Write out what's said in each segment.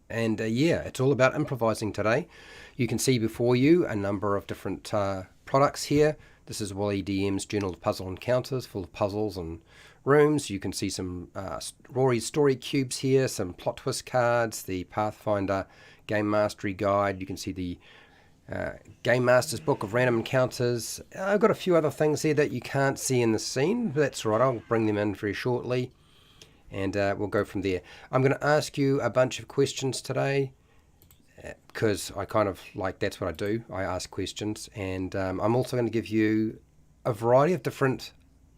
And yeah, it's all about improvising today. You can see before you a number of different products here. This is Wally DM's Journal of Puzzle Encounters, full of puzzles and rooms. You can see some Rory's story cubes here, some plot twist cards, the Pathfinder Game Mastery Guide. You can see the Game Master's Book of Random Encounters. I've got a few other things here that you can't see in the scene, but that's all right. I'll bring them in very shortly, and we'll go from there. I'm going to ask you a bunch of questions today because I kind of like, that's what I do. I ask questions, and I'm also going to give you a variety of different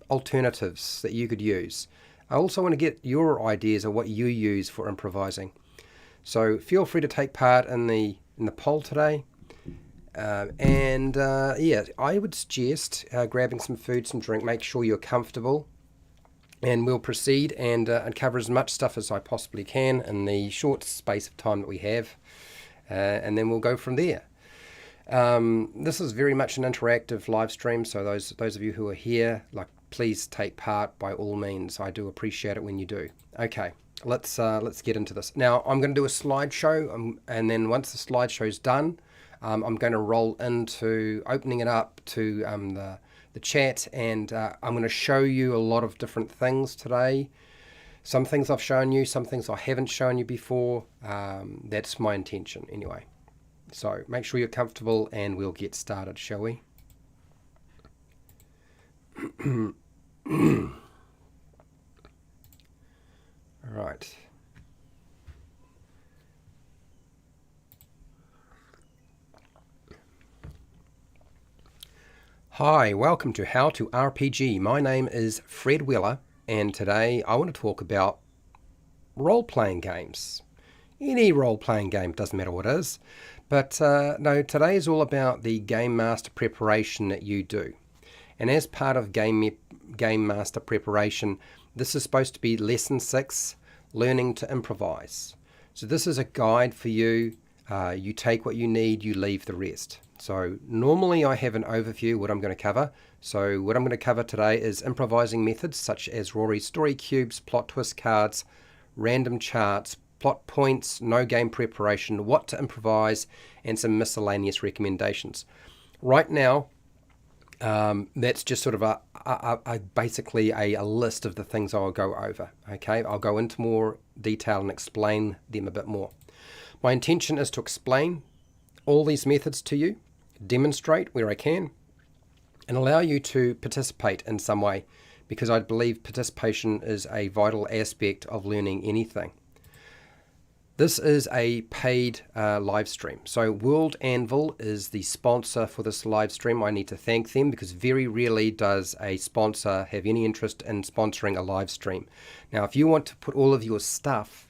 alternatives that you could use. I also want to get your ideas of what you use for improvising. So feel free to take part in the poll today. Yeah, I would suggest grabbing some food, some drink, make sure you're comfortable, and we'll proceed and cover as much stuff as I possibly can in the short space of time that we have, and then we'll go from there. This is very much an interactive live stream, so those of you who are here, please take part by all means. I do appreciate it when you do. Okay, let's get into this. Now I'm going to do a slideshow, and then once the slideshow's done, I'm going to roll into opening it up to the chat, and I'm going to show you a lot of different things today. Some things I've shown you, some things I haven't shown you before. That's my intention anyway. So make sure you're comfortable and we'll get started, shall we? All right. Hi, welcome to How to RPG. My name is Fred Weller, and today I want to talk about role-playing games. Any role-playing game, doesn't matter what it is. But no, today is all about the Game Master preparation that you do. And as part of Game Master preparation, this is supposed to be Lesson 6, Learning to Improvise. So this is a guide for you. You take what you need, you leave the rest. So normally I have an overview what I'm going to cover. So what I'm going to cover today is improvising methods such as Rory's story cubes, plot twist cards, random charts, plot points, no game preparation, what to improvise, and some miscellaneous recommendations. Right now, that's just sort of basically a list of the things I'll go over. Okay, I'll go into more detail and explain them a bit more. My intention is to explain all these methods to you, demonstrate where I can, and allow you to participate in some way, because I believe participation is a vital aspect of learning anything. This is a paid live stream. So World Anvil is the sponsor for this live stream. I need to thank them because very rarely does a sponsor have any interest in sponsoring a live stream. Now, if you want to put all of your stuff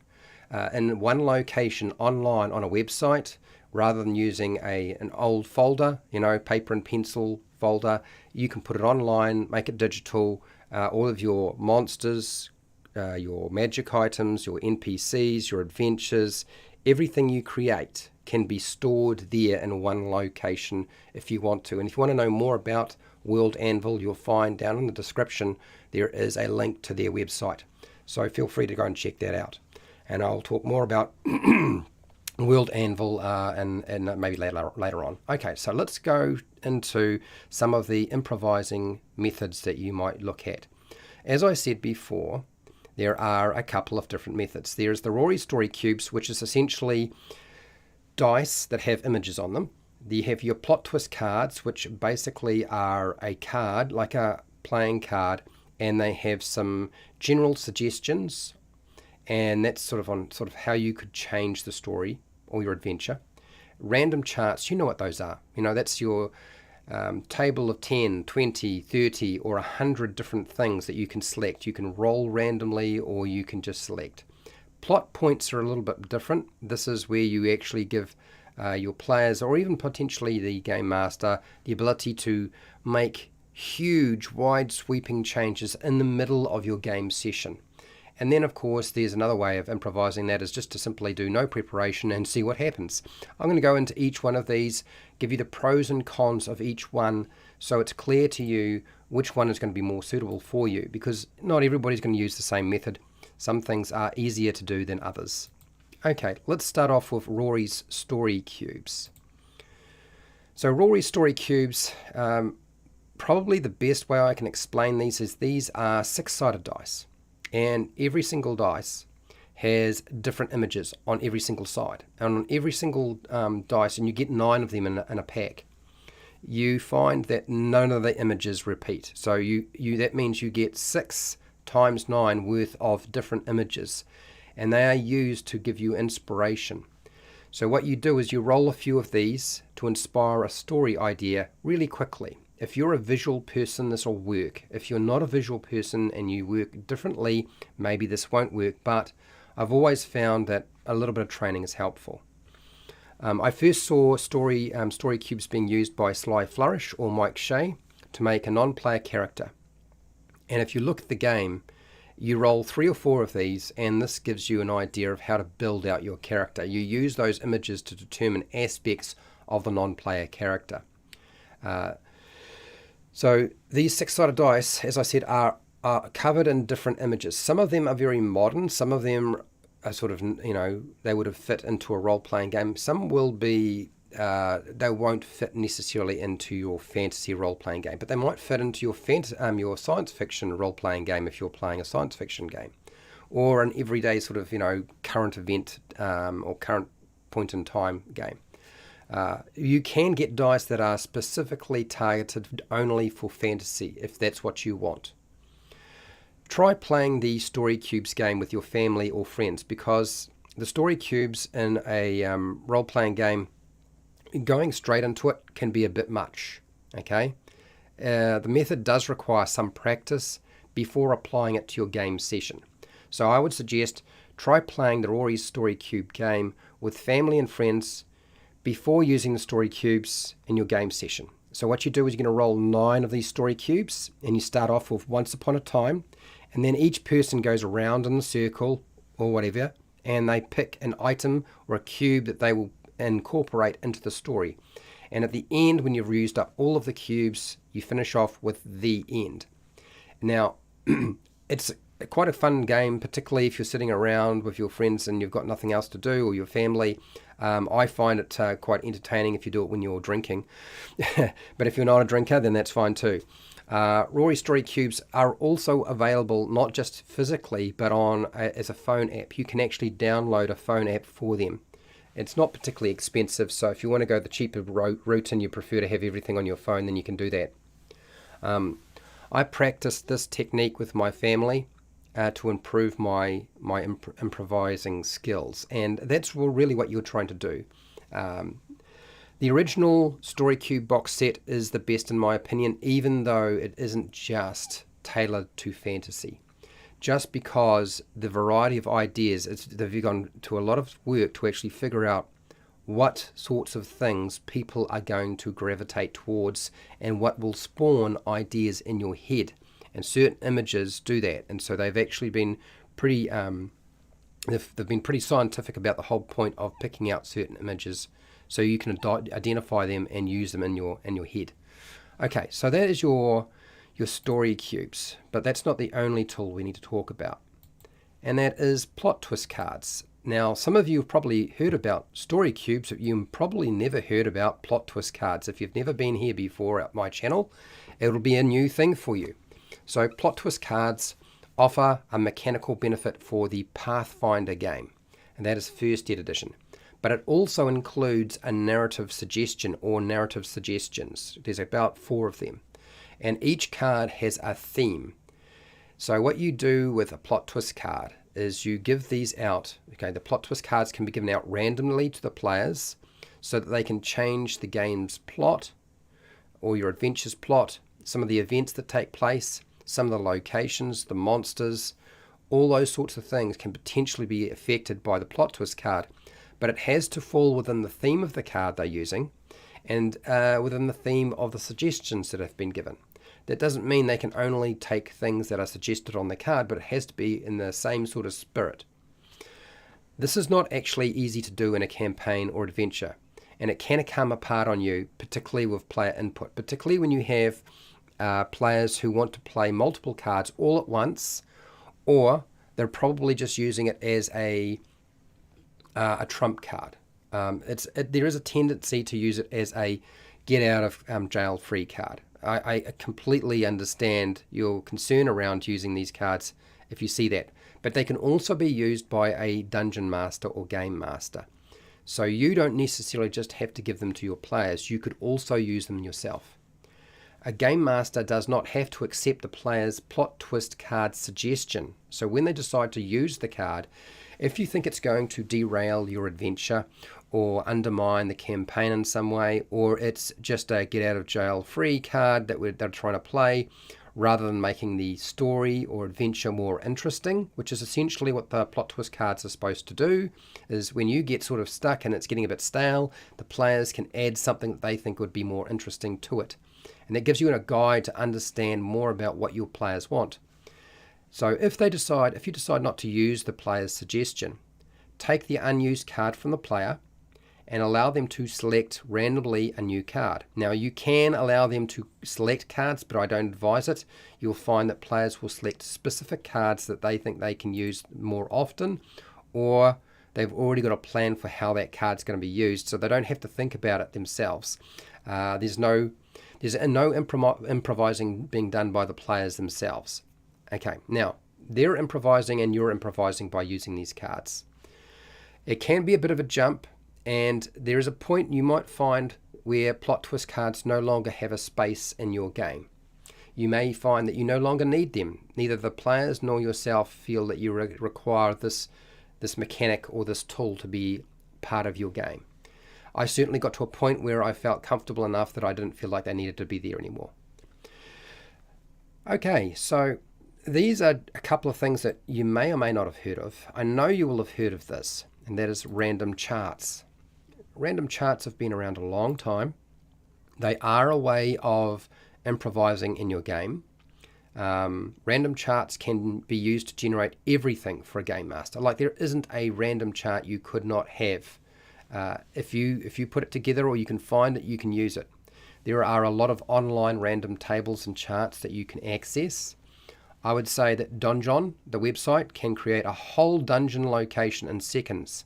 in one location online on a website, rather than using an old folder, paper and pencil folder, you can put it online, make it digital. All of your monsters, your magic items, your NPCs, your adventures, everything you create can be stored there in one location if you want to. And if you want to know more about World Anvil, you'll find down in the description there is a link to their website. So feel free to go and check that out. And I'll talk more about World Anvil and maybe later on. Okay, so let's go into some of the improvising methods that you might look at. As I said before, there are a couple of different methods. There's the Rory Story Cubes, which is essentially dice that have images on them. You have your plot twist cards, which basically are a card, like a playing card, and they have some general suggestions, and that's sort of how you could change the story or your adventure. Random charts, you know what those are. That's your table of 10, 20, 30, or 100 different things that you can select. You can roll randomly or you can just select. Plot points are a little bit different. This is where you actually give your players, or even potentially the game master, the ability to make huge, wide sweeping changes in the middle of your game session. And then, of course, there's another way of improvising that is just to simply do no preparation and see what happens. I'm going to go into each one of these, give you the pros and cons of each one, so it's clear to you which one is going to be more suitable for you, because not everybody's going to use the same method. Some things are easier to do than others. Okay, let's start off with Rory's story cubes. So Rory's story cubes, probably the best way I can explain these is these are six-sided dice, and every single dice has different images on every single side. And on every single dice, and you get 9 of them in a pack, you find that none of the images repeat. So that means you get 6 times 9 worth of different images, and they are used to give you inspiration. So what you do is you roll a few of these to inspire a story idea really quickly. If you're a visual person, this will work. If you're not a visual person and you work differently, maybe this won't work, but I've always found that a little bit of training is helpful. I first saw story cubes being used by Sly Flourish or Mike Shea to make a non-player character. And if you look at the game, you roll 3 or 4 of these, and this gives you an idea of how to build out your character. You use those images to determine aspects of the non-player character. So these 6-sided dice, as I said, are covered in different images. Some of them are very modern. Some of them are sort of, they would have fit into a role-playing game. Some will be, they won't fit necessarily into your fantasy role-playing game, but they might fit into your science fiction role-playing game if you're playing a science fiction game, or an everyday sort of, current event or current point in time game. You can get dice that are specifically targeted only for fantasy if that's what you want. Try playing the Story Cubes game with your family or friends, because the Story Cubes in a role-playing game, going straight into it can be a bit much. Okay, the method does require some practice before applying it to your game session. So I would suggest try playing the Rory's Story Cube game with family and friends before using the story cubes in your game session. So what you do is you're going to roll 9 of these story cubes, and you start off with Once Upon a Time, and then each person goes around in the circle or whatever, and they pick an item or a cube that they will incorporate into the story. And at the end, when you've used up all of the cubes, you finish off with the end. Now, it's quite a fun game, particularly if you're sitting around with your friends and you've got nothing else to do, or your family. I find it quite entertaining if you do it when you're drinking. But if you're not a drinker, then that's fine too. Rory Story Cubes are also available not just physically, but as a phone app. You can actually download a phone app for them. It's not particularly expensive, so if you want to go the cheaper route and you prefer to have everything on your phone, then you can do that. I practiced this technique with my family to improve my improvising skills, and that's really what you're trying to do. The original Story Cube box set is the best in my opinion, even though it isn't just tailored to fantasy. Just because the variety of ideas, they've gone to a lot of work to actually figure out what sorts of things people are going to gravitate towards and what will spawn ideas in your head. And certain images do that, and so they've actually been pretty they've been pretty scientific about the whole point of picking out certain images so you can identify them and use them in your head. Okay, so that is your story cubes, but that's not the only tool we need to talk about, and that is plot twist cards. Now, some of you have probably heard about story cubes, but you've probably never heard about plot twist cards. If you've never been here before at my channel, it'll be a new thing for you. So plot twist cards offer a mechanical benefit for the Pathfinder game, and that is first ed edition. But it also includes a narrative suggestion or narrative suggestions. There's about 4 of them, and each card has a theme. So what you do with a plot twist card is you give these out. Okay, the plot twist cards can be given out randomly to the players so that they can change the game's plot or your adventure's plot, some of the events that take place, some of the locations, the monsters, all those sorts of things can potentially be affected by the plot twist card, but it has to fall within the theme of the card they're using and within the theme of the suggestions that have been given. That doesn't mean they can only take things that are suggested on the card, but it has to be in the same sort of spirit. This is not actually easy to do in a campaign or adventure, and it can come apart on you, particularly with player input, particularly when you have players who want to play multiple cards all at once, or they're probably just using it as a a trump card. There is a tendency to use it as a get out of jail free card. I completely understand your concern around using these cards if you see that, but they can also be used by a dungeon master or game master. So you don't necessarily just have to give them to your players, you could also use them yourself. A game master does not have to accept the player's plot twist card suggestion. So when they decide to use the card, if you think it's going to derail your adventure or undermine the campaign in some way, or it's just a get out of jail free card that they're trying to play, rather than making the story or adventure more interesting, which is essentially what the plot twist cards are supposed to do, is when you get sort of stuck and it's getting a bit stale, the players can add something that they think would be more interesting to it. And that gives you a guide to understand more about what your players want. So if you decide not to use the player's suggestion, take the unused card from the player and allow them to select randomly a new card. Now you can allow them to select cards, but I don't advise it. You'll find that players will select specific cards that they think they can use more often, or they've already got a plan for how that card's going to be used, so they don't have to think about it themselves. There's no improvising being done by the players themselves. Okay, now they're improvising and you're improvising by using these cards. It can be a bit of a jump, and there is a point you might find where plot twist cards no longer have a space in your game. You may find that you no longer need them. Neither the players nor yourself feel that you require this mechanic or this tool to be part of your game. I certainly got to a point where I felt comfortable enough that I didn't feel like they needed to be there anymore. Okay, so these are a couple of things that you may or may not have heard of. I know you will have heard of this, and that is random charts. Random charts have been around a long time. They are a way of improvising in your game. Random charts can be used to generate everything for a game master. Like, there isn't a random chart you could not have. If you put it together, or you can find it, you can use it. There are a lot of online random tables and charts that you can access. I would say that Donjon, the website, can create a whole dungeon location in seconds.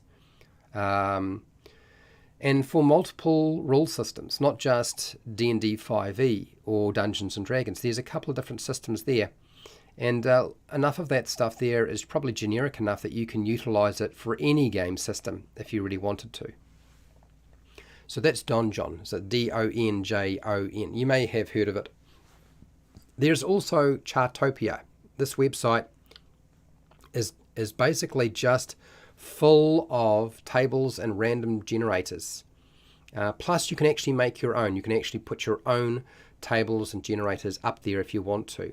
And for multiple rule systems, not just D&D 5e or Dungeons and Dragons. There's a couple of different systems there. And enough of that stuff there is probably generic enough that you can utilize it for any game system if you really wanted to. So that's Donjon, so Donjon. You may have heard of it. There's also Chartopia. This website is basically just full of tables and random generators. Plus you can actually make your own. You can actually put your own tables and generators up there if you want to.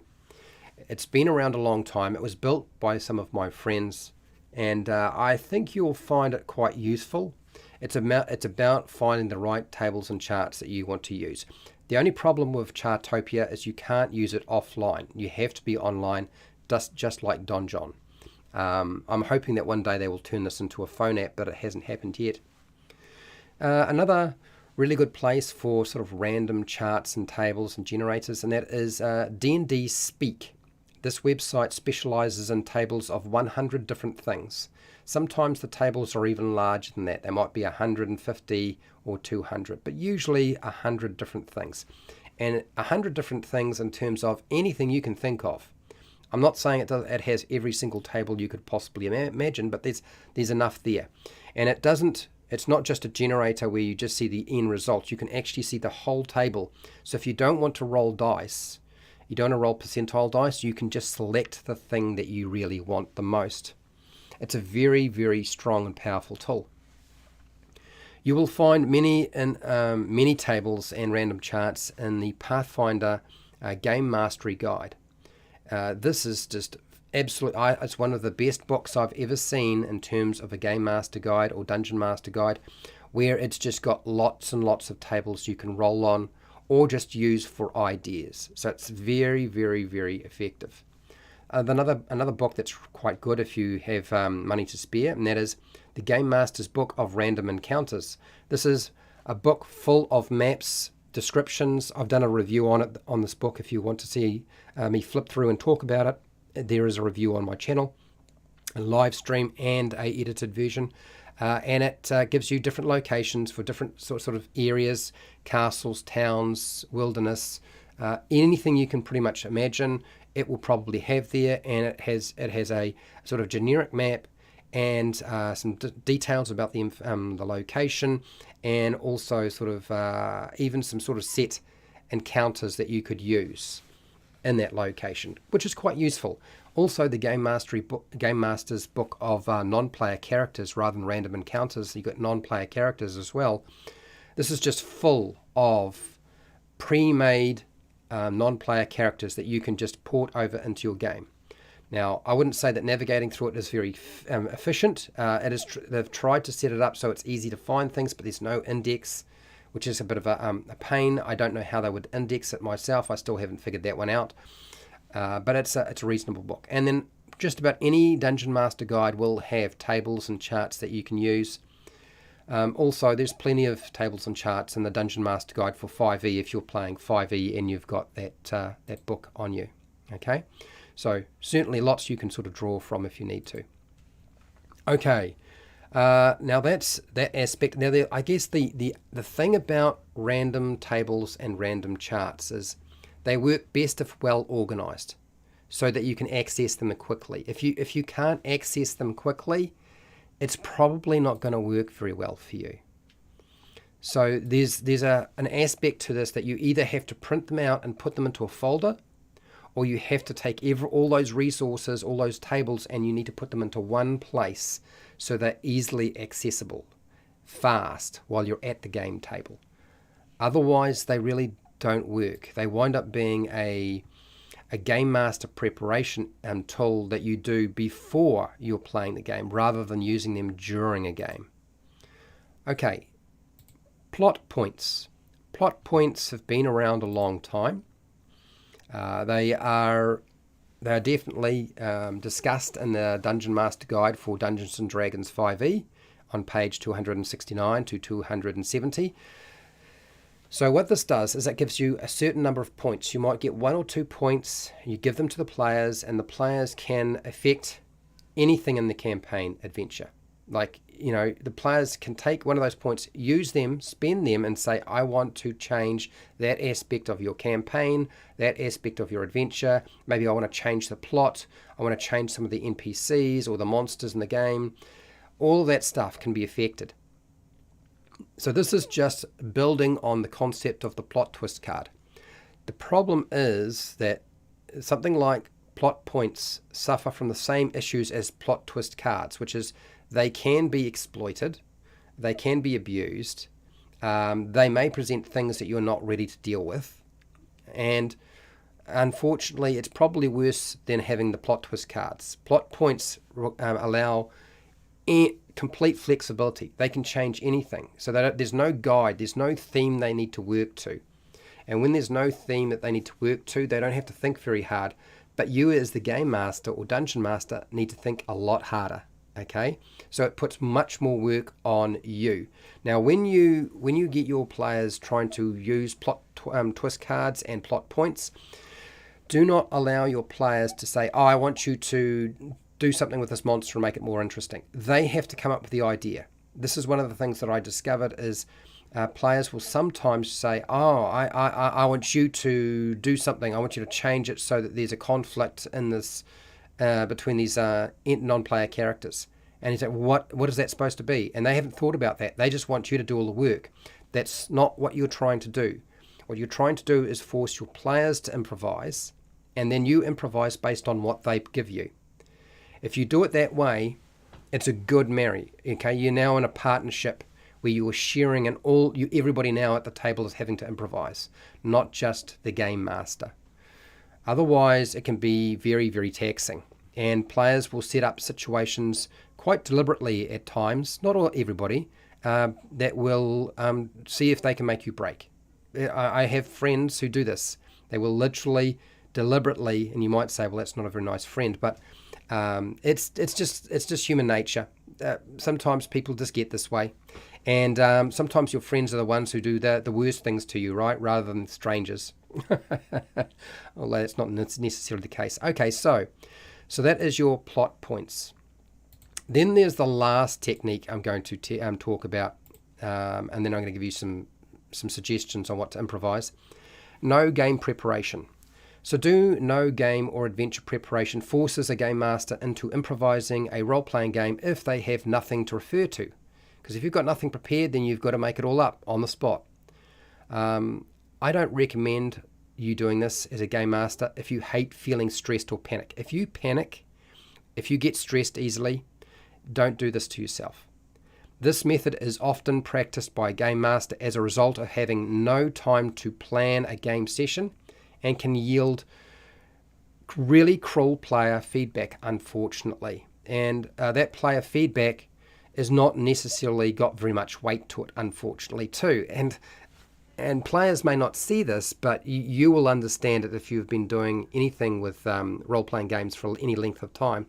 It's been around a long time. It was built by some of my friends, and I think you'll find it quite useful. It's about finding the right tables and charts that you want to use. The only problem with Chartopia is you can't use it offline. You have to be online, just like Donjon. I'm hoping that one day they will turn this into a phone app, but it hasn't happened yet. Another really good place for sort of random charts and tables and generators, and that is D&D Speak. This website specializes in tables of 100 different things. Sometimes the tables are even larger than that. They might be 150 or 200, but usually 100 different things. And 100 different things in terms of anything you can think of. I'm not saying it has every single table you could possibly imagine, but there's enough there. And it's not just a generator where you just see the end result. You can actually see the whole table. So if you don't want to roll dice, you don't want to roll percentile dice, you can just select the thing that you really want the most. It's a very, very strong and powerful tool. You will find many tables and random charts in the Pathfinder Game Mastery Guide. This is just absolutely, it's one of the best books I've ever seen in terms of a Game Master Guide or Dungeon Master Guide, where it's just got lots and lots of tables you can roll on or just use for ideas. So it's very, very, very effective. Another book that's quite good if you have money to spare, and that is the Game Master's Book of Random Encounters. This is a book full of maps, descriptions. I've done a review on it on this book. If you want to see me flip through and talk about it, there is a review on my channel, a live stream and a edited version. and it gives you different locations for different sort of areas, castles, towns, wilderness, anything you can pretty much imagine. It will probably have there, and it has a sort of generic map and some details about the location, and also sort of even some sort of set encounters that you could use in that location, which is quite useful. Also, the Game Master's book of non-player characters rather than random encounters. You've got non-player characters as well. This is just full of pre-made non-player characters that you can just port over into your game. Now, I wouldn't say that navigating through it is very efficient. They've tried to set it up so it's easy to find things, but there's no index, which is a bit of a pain. I don't know how they would index it myself. I still haven't figured that one out. But it's a reasonable book. And then just about any Dungeon Master guide will have tables and charts that you can use. Also, there's plenty of tables and charts in the Dungeon Master Guide for 5e if you're playing 5e and you've got that book on you. Okay, so certainly lots you can sort of draw from if you need to. Okay, now that's that aspect. Now, I guess the thing about random tables and random charts is they work best if well organized, so that you can access them quickly. If you can't access them quickly, it's probably not going to work very well for you. So there's an aspect to this that you either have to print them out and put them into a folder, or you have to take all those resources, all those tables, and you need to put them into one place so they're easily accessible, fast, while you're at the game table. Otherwise, they really don't work. They wind up being a game master preparation tool that you do before you're playing the game rather than using them during a game. Okay, plot points. Plot points have been around a long time. They are definitely discussed in the Dungeon Master Guide for Dungeons & Dragons 5e on page 269 to 270. So what this does is it gives you a certain number of points. You might get 1 or 2 points, you give them to the players, and the players can affect anything in the campaign adventure. Like, the players can take one of those points, use them, spend them, and say, I want to change that aspect of your campaign, that aspect of your adventure. Maybe I want to change the plot. I want to change some of the NPCs or the monsters in the game. All of that stuff can be affected. So this is just building on the concept of the plot twist card. The problem is that something like plot points suffer from the same issues as plot twist cards, which is they can be exploited, they can be abused, they may present things that you're not ready to deal with, and unfortunately it's probably worse than having the plot twist cards. Plot points allow complete flexibility. They can change anything. So there's no guide, there's no theme they need to work to. And when there's no theme that they need to work to, they don't have to think very hard. But you as the game master or dungeon master need to think a lot harder. Okay? So it puts much more work on you. Now when you get your players trying to use plot twist cards and plot points, do not allow your players to say, I want you to do something with this monster and make it more interesting. They have to come up with the idea. This is one of the things that I discovered is players will sometimes say, I want you to do something. I want you to change it so that there's a conflict in this between these non-player characters. And you say, what is that supposed to be? And they haven't thought about that. They just want you to do all the work. That's not what you're trying to do. What you're trying to do is force your players to improvise, and then you improvise based on what they give you. If you do it that way, it's a good marry. Okay, you're now in a partnership where you are sharing, and everybody now at the table is having to improvise, not just the game master. Otherwise, it can be very, very taxing, and players will set up situations quite deliberately at times, not everybody, that will see if they can make you break. I have friends who do this. They will literally, deliberately, and you might say, well, that's not a very nice friend, but it's just human nature. Sometimes people just get this way, and sometimes your friends are the ones who do the worst things to you, right, rather than strangers. Although that's not necessarily the case. Okay, so that is your plot points. Then there's the last technique I'm going to talk about, and then I'm going to give you some suggestions on what to improvise. No game preparation. So no game or adventure preparation forces a game master into improvising a role-playing game if they have nothing to refer to. Because if you've got nothing prepared, then you've got to make it all up on the spot. I don't recommend you doing this as a game master if you hate feeling stressed or panic. If you panic, if you get stressed easily, don't do this to yourself. This method is often practiced by a game master as a result of having no time to plan a game session and can yield really cruel player feedback, unfortunately. And that player feedback is not necessarily got very much weight to it, unfortunately, too. And players may not see this, but you will understand it if you've been doing anything with role-playing games for any length of time.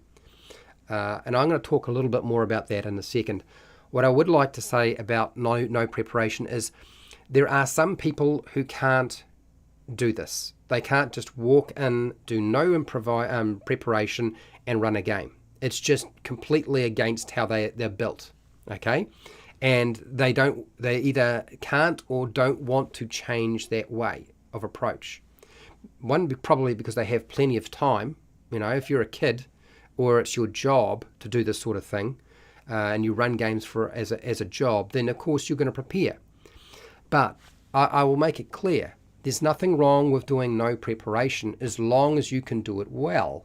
And I'm going to talk a little bit more about that in a second. What I would like to say about no preparation is there are some people who can't do this. They can't just walk in, do no preparation, and run a game. It's just completely against how they're built, okay? And they either can't or don't want to change that way of approach. One, probably because they have plenty of time. You know, if you're a kid or it's your job to do this sort of thing, and you run games as a job, then of course you're going to prepare. But I will make it clear, there's nothing wrong with doing no preparation as long as you can do it well.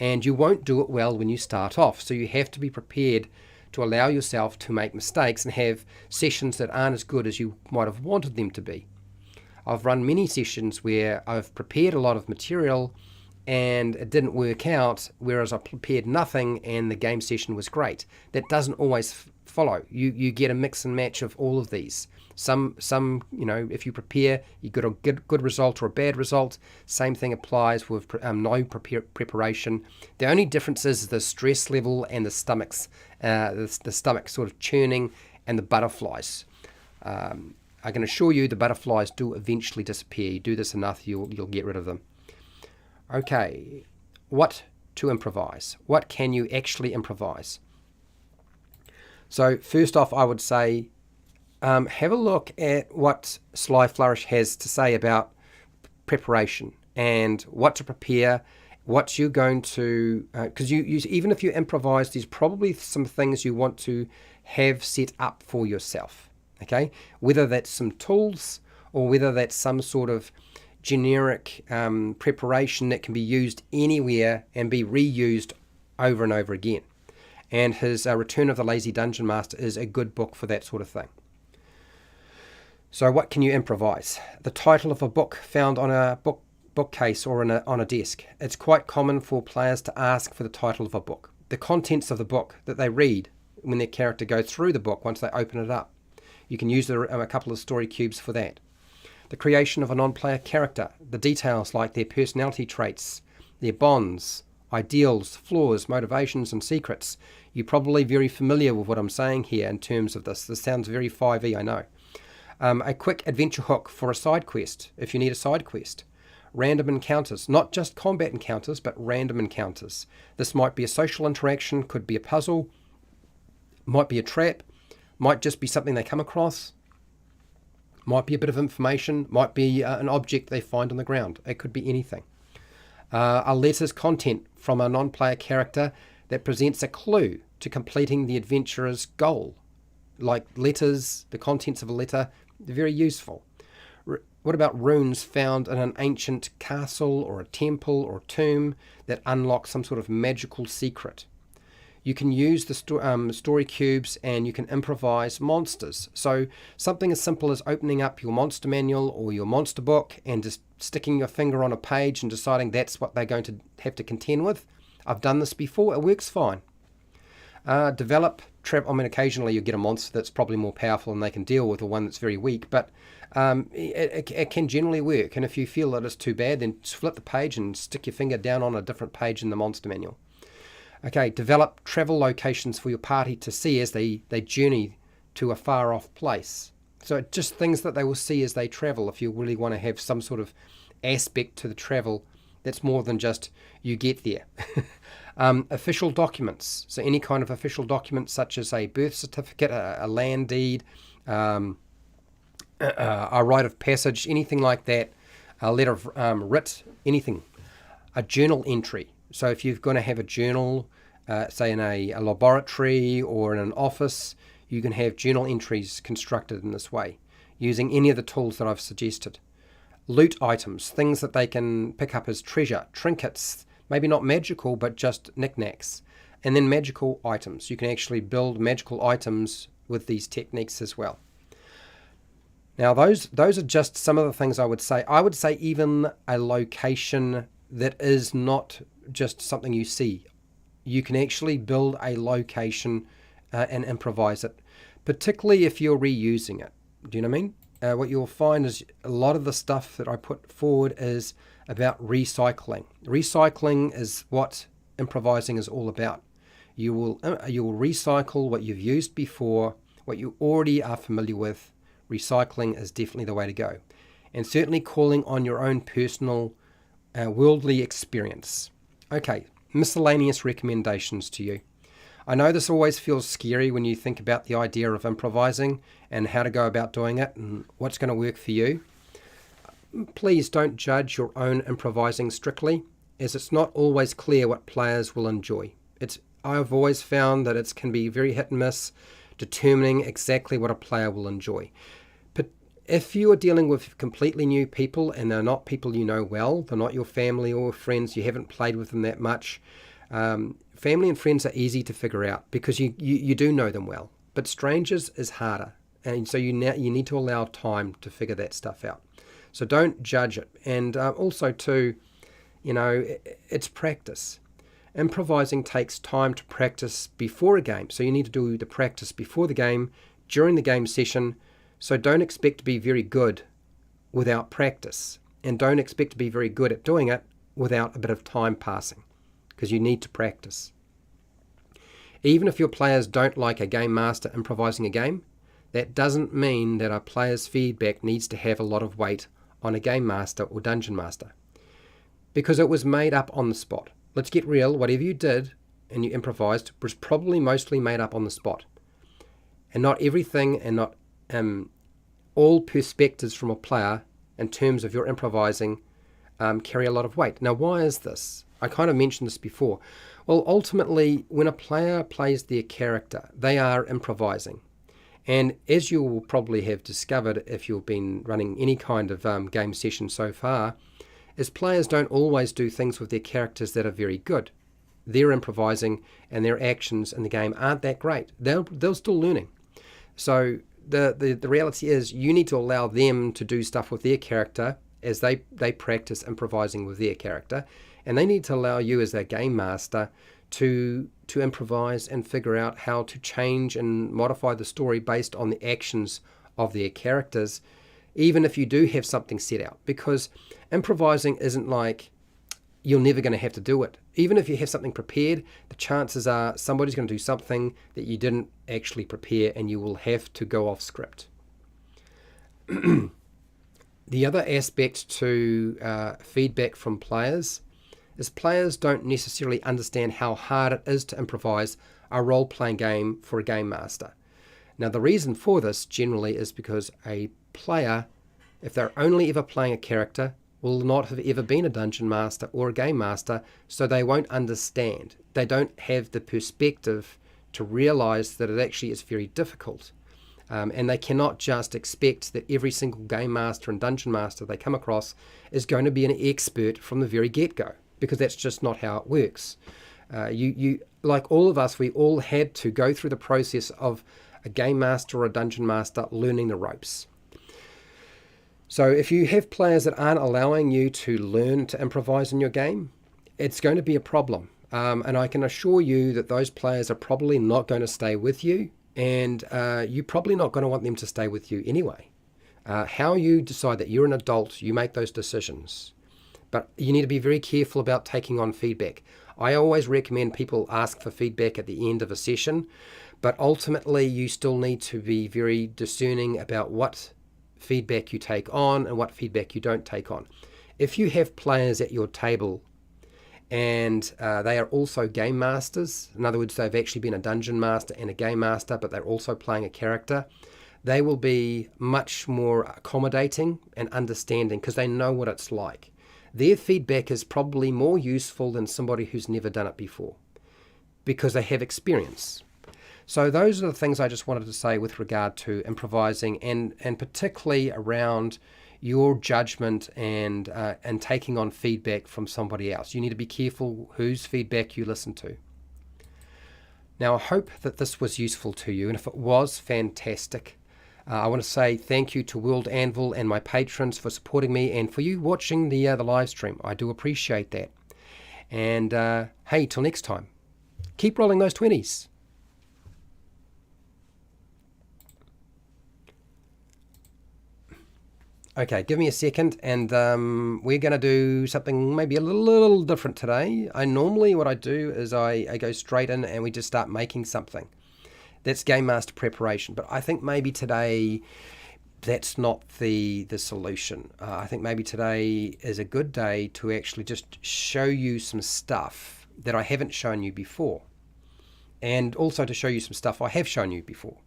And you won't do it well when you start off. So you have to be prepared to allow yourself to make mistakes and have sessions that aren't as good as you might have wanted them to be. I've run many sessions where I've prepared a lot of material and it didn't work out, whereas I prepared nothing and the game session was great. That doesn't always follow. You get a mix and match of all of these. Some if you prepare, you get a good result or a bad result. Same thing applies with no preparation. The only difference is the stress level and the stomach sort of churning and the butterflies. I can assure you the butterflies do eventually disappear. You do this enough, you'll get rid of them. Okay, what to improvise? What can you actually improvise? So first off, I would say have a look at what Sly Flourish has to say about preparation and what to prepare, what you're going to, because you even if you improvise, there's probably some things you want to have set up for yourself, okay? Whether that's some tools or whether that's some sort of generic preparation that can be used anywhere and be reused over and over again. And his Return of the Lazy Dungeon Master is a good book for that sort of thing. So what can you improvise? The title of a book found on a bookcase or on a desk. It's quite common for players to ask for the title of a book, the contents of the book that they read when their character goes through the book once they open it up. You can use a couple of story cubes for that. The creation of a non-player character, the details like their personality traits, their bonds, ideals, flaws, motivations, and secrets. You're probably very familiar with what I'm saying here in terms of this. This sounds very 5e, I know. A quick adventure hook for a side quest, if you need a side quest. Random encounters, not just combat encounters, but random encounters. This might be a social interaction, could be a puzzle, might be a trap, might just be something they come across, might be a bit of information, might be an object they find on the ground. It could be anything. A letter's content from a non-player character that presents a clue to completing the adventurer's goal. Like letters, the contents of a letter, they're very useful. What about runes found in an ancient castle or a temple or tomb that unlock some sort of magical secret? You can use the story cubes and you can improvise monsters. So something as simple as opening up your monster manual or your monster book and just sticking your finger on a page and deciding that's what they're going to have to contend with. I've done this before, it works fine. Occasionally you get a monster that's probably more powerful and they can deal with, or one that's very weak, but it can generally work. And if you feel that it's too bad, then flip the page and stick your finger down on a different page in the monster manual. Okay, develop travel locations for your party to see as they journey to a far off place. So just things that they will see as they travel, if you really want to have some sort of aspect to the travel that's more than just you get there. Official documents, so any kind of official document such as a birth certificate, a land deed, a rite of passage, anything like that, a letter of writ, anything, a journal entry. So if you're going to have a journal, say in a laboratory or in an office, you can have journal entries constructed in this way, using any of the tools that I've suggested. Loot items, things that they can pick up as treasure, trinkets, maybe not magical, but just knickknacks. And then magical items. You can actually build magical items with these techniques as well. Now, those are just some of the things I would say. I would say even a location that is not just something you see. You can actually build a location and improvise it, particularly if you're reusing it. Do you know what I mean? What you'll find is a lot of the stuff that I put forward is about recycling. Recycling is what improvising is all about. You will recycle what you've used before, what you already are familiar with. Recycling is definitely the way to go. And certainly calling on your own personal worldly experience. Okay, miscellaneous recommendations to you. I know this always feels scary when you think about the idea of improvising and how to go about doing it and what's going to work for you. Please don't judge your own improvising strictly, as it's not always clear what players will enjoy. I've always found that it can be very hit and miss determining exactly what a player will enjoy. But if you are dealing with completely new people and they're not people you know well, they're not your family or friends, you haven't played with them that much, family and friends are easy to figure out because you do know them well. But strangers is harder, and so you need to allow time to figure that stuff out. So don't judge it. And also too, it's practice. Improvising takes time to practice before a game. So you need to do the practice before the game, during the game session. So don't expect to be very good without practice. And don't expect to be very good at doing it without a bit of time passing, because you need to practice. Even if your players don't like a game master improvising a game, that doesn't mean that a player's feedback needs to have a lot of weight on a game master or dungeon master, because it was made up on the spot. Let's get real. Whatever you did and you improvised was probably mostly made up on the spot. And not everything and not all perspectives from a player in terms of your improvising carry a lot of weight. Now, why is this? I kind of mentioned this before. Well, ultimately, when a player plays their character, they are improvising. And as you will probably have discovered if you've been running any kind of game session so far, is players don't always do things with their characters that are very good. They're improvising and their actions in the game aren't that great. They're still learning. So the reality is you need to allow them to do stuff with their character as they practice improvising with their character, and they need to allow you as their game master to improvise and figure out how to change and modify the story based on the actions of their characters, even if you do have something set out, because improvising isn't like you're never going to have to do it. Even if you have something prepared, the chances are somebody's going to do something that you didn't actually prepare and you will have to go off script. The other aspect to feedback from players is players don't necessarily understand how hard it is to improvise a role-playing game for a game master. Now, the reason for this generally is because a player, if they're only ever playing a character, will not have ever been a dungeon master or a game master, so they won't understand. They don't have the perspective to realize that it actually is very difficult. And they cannot just expect that every single game master and dungeon master they come across is going to be an expert from the very get-go, because that's just not how it works. You like all of us, we all had to go through the process of a game master or a dungeon master learning the ropes. So if you have players that aren't allowing you to learn to improvise in your game, it's going to be a problem. And I can assure you that those players are probably not going to stay with you, and you're probably not going to want them to stay with you anyway. How you decide that you're an adult, you make those decisions. But you need to be very careful about taking on feedback. I always recommend people ask for feedback at the end of a session, but ultimately you still need to be very discerning about what feedback you take on and what feedback you don't take on. If you have players at your table and they are also game masters. In other words, they've actually been a dungeon master and a game master, but they're also playing a character. They will be much more accommodating and understanding because they know what it's like. Their feedback is probably more useful than somebody who's never done it before because they have experience. So those are the things I just wanted to say with regard to improvising, and particularly around your judgment and taking on feedback from somebody else. You need to be careful whose feedback you listen to. Now, I hope that this was useful to you, and if it was, fantastic. I want to say thank you to World Anvil and my patrons for supporting me, and for you watching the live stream. I do appreciate that. And hey, till next time, keep rolling those 20s. Okay, give me a second, and we're going to do something maybe a little different today. Normally what I do is I go straight in and we just start making something. That's Game Master preparation, but I think maybe today that's not the solution. I think maybe today is a good day to actually just show you some stuff that I haven't shown you before, and also to show you some stuff I have shown you before.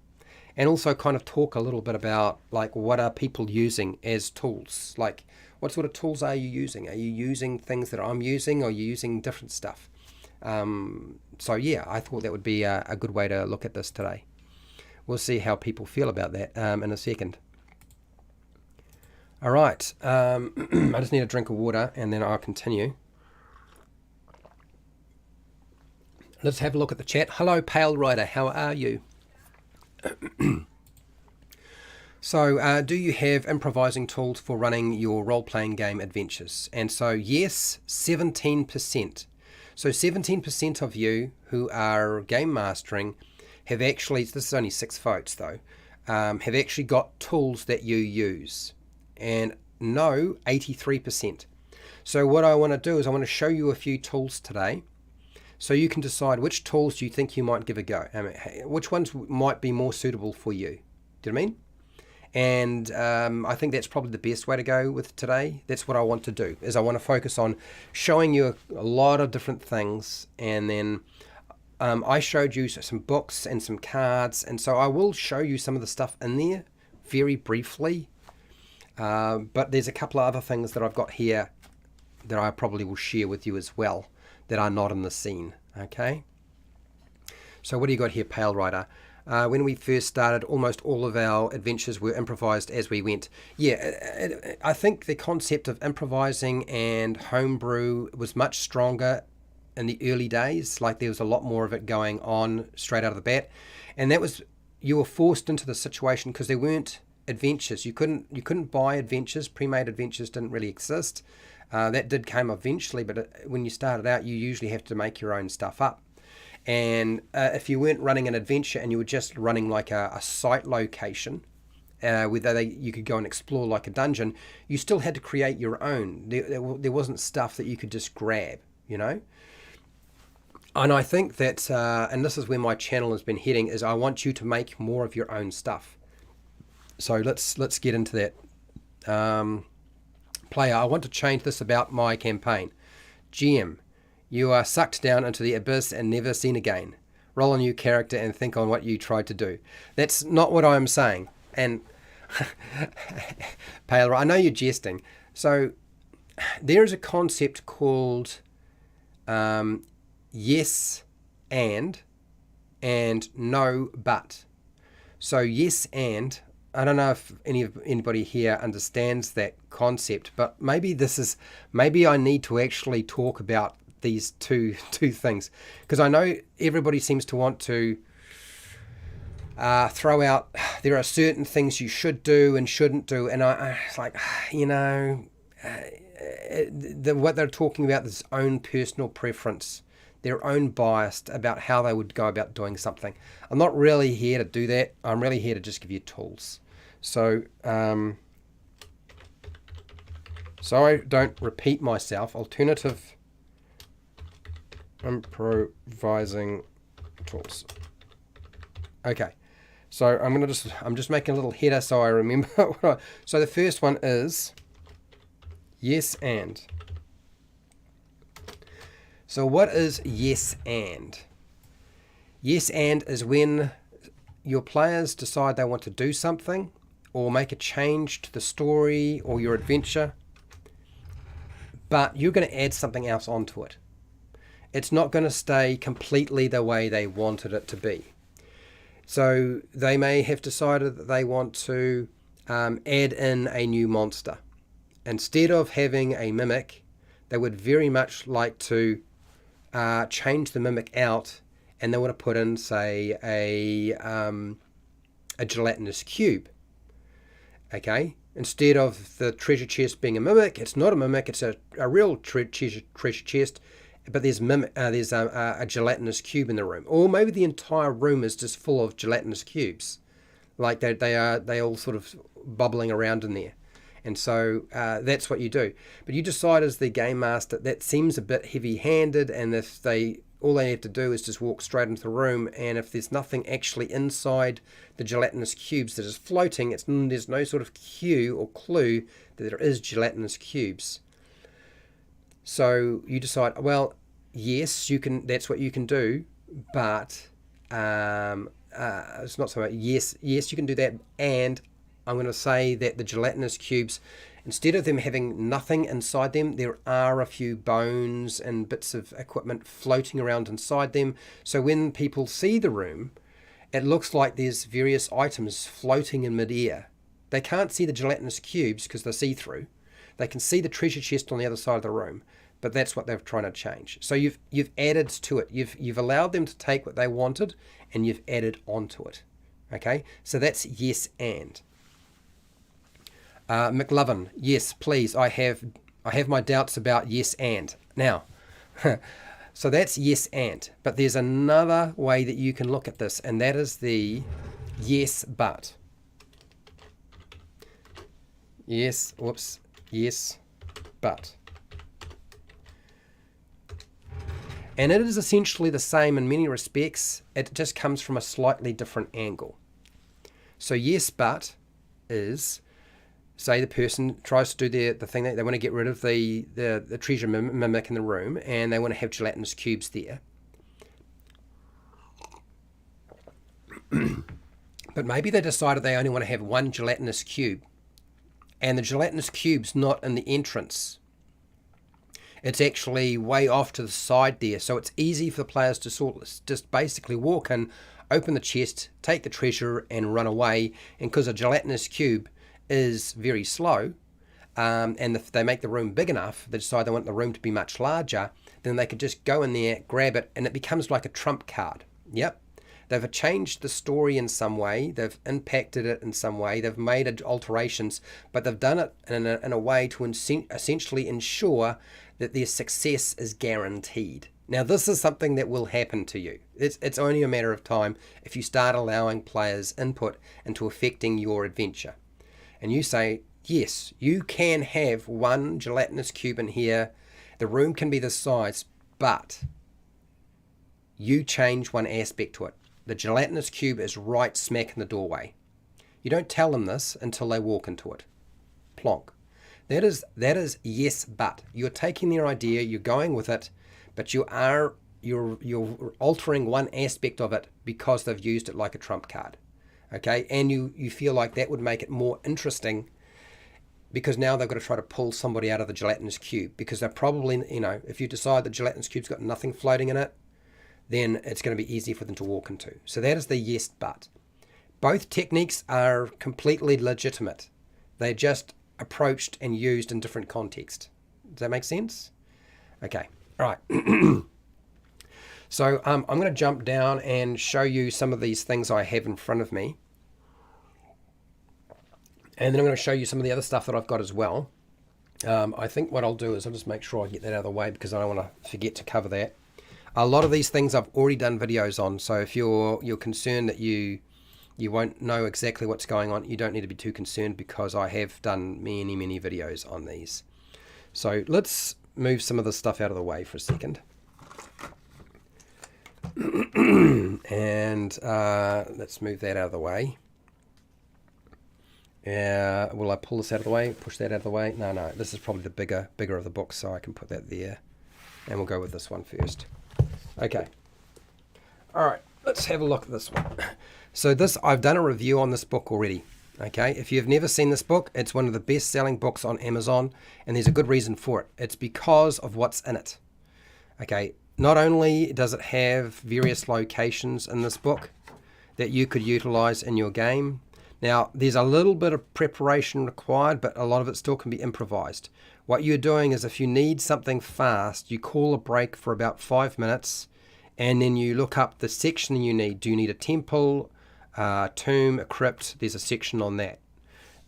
And also kind of talk a little bit about, like, what are people using as tools? Like, what sort of tools are you using? Are you using things that I'm using, or are you using different stuff? So yeah, I thought that would be a good way to look at this today. We'll see how people feel about that in a second. All right, I just need a drink of water and then I'll continue. Let's have a look at the chat. Hello, Pale Rider, how are you? So do you have improvising tools for running your role-playing game adventures? And so yes, 17%. So 17% of you who are game mastering have actually, this is only 6 votes though, have actually got tools that you use. And no, 83%. So what I want to do is I want to show you a few tools today, so you can decide which tools you think you might give a go. Which ones might be more suitable for you. Do you know what I mean? And I think that's probably the best way to go with today. That's what I want to do, is I want to focus on showing you a lot of different things. And then I showed you some books and some cards. And so I will show you some of the stuff in there very briefly. But there's a couple of other things that I've got here that I probably will share with you as well, that are not in the scene. Okay, so what do you got here, Pale Rider? When we first started, almost all of our adventures were improvised as we went. Yeah, I think the concept of improvising and homebrew was much stronger in the early days. Like, there was a lot more of it going on straight out of the bat, and that was, you were forced into the situation because there weren't adventures. You couldn't buy adventures. Pre-made adventures didn't really exist. That did come eventually, but when you started out, you usually have to make your own stuff up. And if you weren't running an adventure and you were just running like a site location, where you could go and explore like a dungeon, you still had to create your own. There wasn't stuff that you could just grab, you know? And I think that, and this is where my channel has been heading, is I want you to make more of your own stuff. So let's get into that. Player, I want to change this about my campaign. GM, you are sucked down into the abyss and never seen again. Roll a new character and think on what you tried to do. That's not what I'm saying. And Pale, I know you're jesting. So there is a concept called yes and no but. So yes and, I don't know if anybody here understands that concept, but maybe I need to actually talk about these two things, because I know everybody seems to want to throw out, there are certain things you should do and shouldn't do, and it's like, you know, what they're talking about is own personal preference, their own bias about how they would go about doing something. I'm not really here to do that. I'm really here to just give you tools. So, so I don't repeat myself, alternative improvising tools. Okay, so I'm just making a little header so I remember. So the first one is yes and. So what is yes and? Yes and is when your players decide they want to do something or make a change to the story or your adventure, but you're going to add something else onto it. It's not going to stay completely the way they wanted it to be. So they may have decided that they want to add in a new monster. Instead of having a mimic, they would very much like to change the mimic out, and they want to put in, say, a gelatinous cube. Okay, instead of the treasure chest being a mimic, it's not a mimic, it's a real treasure chest, but there's a gelatinous cube in the room. Or maybe the entire room is just full of gelatinous cubes, like they all sort of bubbling around in there. And so that's what you do. But you decide as the game master that seems a bit heavy-handed, and if all they have to do is just walk straight into the room, and if there's nothing actually inside the gelatinous cubes that is floating, there's no sort of cue or clue that there is gelatinous cubes. So you decide, well, yes, you can. That's what you can do, but it's not so much. Yes, you can do that, and I'm going to say that the gelatinous cubes, instead of them having nothing inside them, there are a few bones and bits of equipment floating around inside them. So when people see the room, it looks like there's various items floating in midair. They can't see the gelatinous cubes because they're see-through. They can see the treasure chest on the other side of the room, but that's what they're trying to change. So you've added to it. You've allowed them to take what they wanted, and you've added onto it. Okay, so that's yes and. McLovin, yes, please. I have my doubts about yes and. Now, so that's yes and. But there's another way that you can look at this, and that is the yes but. Yes, but. And it is essentially the same in many respects. It just comes from a slightly different angle. So yes, but is, say the person tries to do the thing that they want to get rid of the treasure mimic in the room, and they want to have gelatinous cubes there. But maybe they decided they only want to have one gelatinous cube, and the gelatinous cube's not in the entrance. It's actually way off to the side there, so it's easy for the players to just basically walk in, open the chest, take the treasure, and run away. And because a gelatinous cube is very slow, and if they make the room big enough, they decide they want the room to be much larger, then they could just go in there, grab it, and it becomes like a trump card. Yep. They've changed the story in some way, they've impacted it in some way, they've made alterations, but they've done it in a way to essentially ensure that their success is guaranteed. Now, this is something that will happen to you. It's only a matter of time if you start allowing players input into affecting your adventure. And you say, yes, you can have one gelatinous cube in here, the room can be this size, but you change one aspect to it. The gelatinous cube is right smack in the doorway. You don't tell them this until they walk into it. Plonk. That is yes, but. You're taking their idea, you're going with it, but you're altering one aspect of it because they've used it like a trump card. Okay, and you feel like that would make it more interesting, because now they've got to try to pull somebody out of the gelatinous cube, because they're probably, if you decide the gelatinous cube's got nothing floating in it, then it's going to be easy for them to walk into. So that is the yes, but. Both techniques are completely legitimate. They're just approached and used in different contexts. Does that make sense? Okay, all right. So I'm going to jump down and show you some of these things I have in front of me. And then I'm going to show you some of the other stuff that I've got as well. I think what I'll do is I'll just make sure I get that out of the way, because I don't want to forget to cover that. A lot of these things I've already done videos on, so if you're concerned that you won't know exactly what's going on, you don't need to be too concerned, because I have done many videos on these. So let's move some of this stuff out of the way for a second. And let's move that out of the way. Will I pull this out of the way? Push that out of the way? No, this is probably the bigger of the books, so I can put that there. And we'll go with this one first. Okay. All right, let's have a look at this one. So I've done a review on this book already. Okay, if you've never seen this book, it's one of the best-selling books on Amazon, and there's a good reason for it. It's because of what's in it. Okay, not only does it have various locations in this book that you could utilize in your game. Now, there's a little bit of preparation required, but a lot of it still can be improvised. What you're doing is if you need something fast, you call a break for about 5 minutes, and then you look up the section you need. Do you need a temple, a tomb, a crypt? There's a section on that.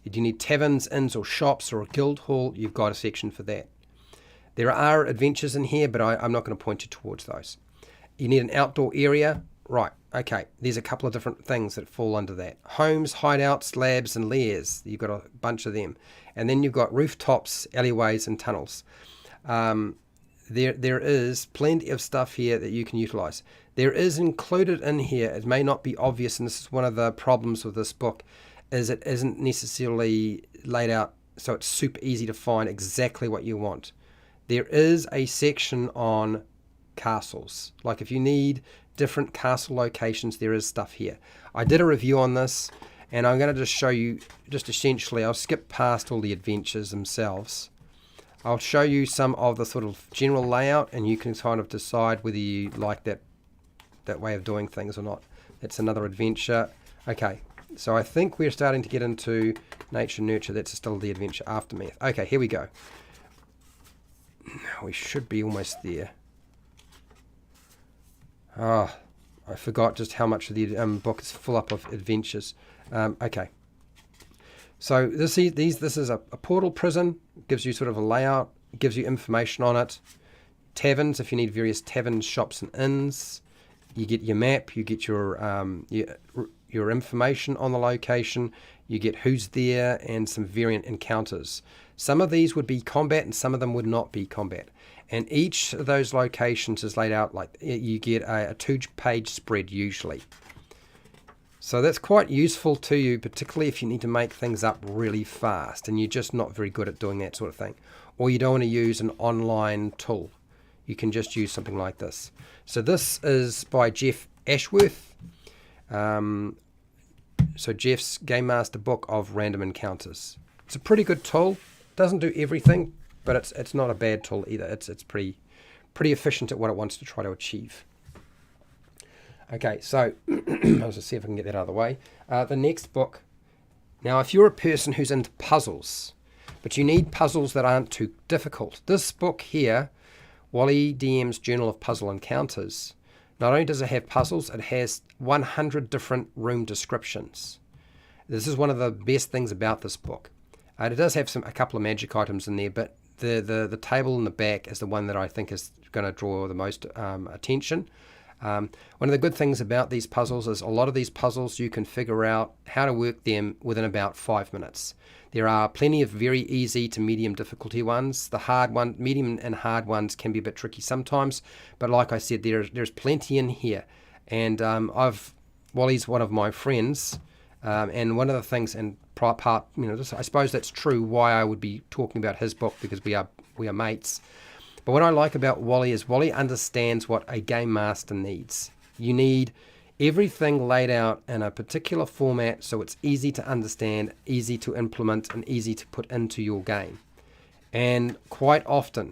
Do you need taverns, inns, or shops, or a guild hall? You've got a section for that. There are adventures in here, but I'm not going to point you towards those. You need an outdoor area. Right, okay, there's a couple of different things that fall under that. Homes, hideouts, labs, and lairs. You've got a bunch of them. And then you've got rooftops, alleyways, and tunnels. There is plenty of stuff here that you can utilize. There is included in here, it may not be obvious, and this is one of the problems with this book, is it isn't necessarily laid out so it's super easy to find exactly what you want. There is a section on castles. Like if you need different castle locations, there is stuff here. I did a review on this, and I'm going to just show you, just essentially, I'll skip past all the adventures themselves. I'll show you some of the sort of general layout, and you can kind of decide whether you like that way of doing things or not. That's another adventure. Okay, so I think we're starting to get into nature nurture. That's still the adventure aftermath. Okay, here we go. We should be almost there. Oh, I forgot just how much of the book is full up of adventures. Okay. So this is a portal prison. Gives you sort of a layout, gives you information on it. Taverns, if you need various taverns, shops, and inns. You get your map, you get your information on the location, you get who's there, and some variant encounters. Some of these would be combat, and some of them would not be combat. And each of those locations is laid out like you get a 2-page spread usually. So that's quite useful to you, particularly if you need to make things up really fast and you're just not very good at doing that sort of thing. Or you don't want to use an online tool. You can just use something like this. So this is by Jeff Ashworth. So Jeff's Game Master Book of Random Encounters. It's a pretty good tool. Doesn't do everything, but it's not a bad tool either. It's pretty efficient at what it wants to try to achieve. Okay, so I'll just see if I can get that out of the way. The next book. Now, if you're a person who's into puzzles, but you need puzzles that aren't too difficult, this book here, Wally DM's Journal of Puzzle Encounters, not only does it have puzzles, it has 100 different room descriptions. This is one of the best things about this book. It does have a couple of magic items in there, but the table in the back is the one that I think is going to draw the most attention. One of the good things about these puzzles is a lot of these puzzles you can figure out how to work them within about 5 minutes. There are plenty of very easy to medium difficulty ones. The medium and hard ones can be a bit tricky sometimes, but like I said, there's plenty in here. And Wally's one of my friends, and one of the things, and part, I suppose that's true why I would be talking about his book, because we are mates. But what I like about Wally is Wally understands what a game master needs. You need everything laid out in a particular format so it's easy to understand, easy to implement, and easy to put into your game. And quite often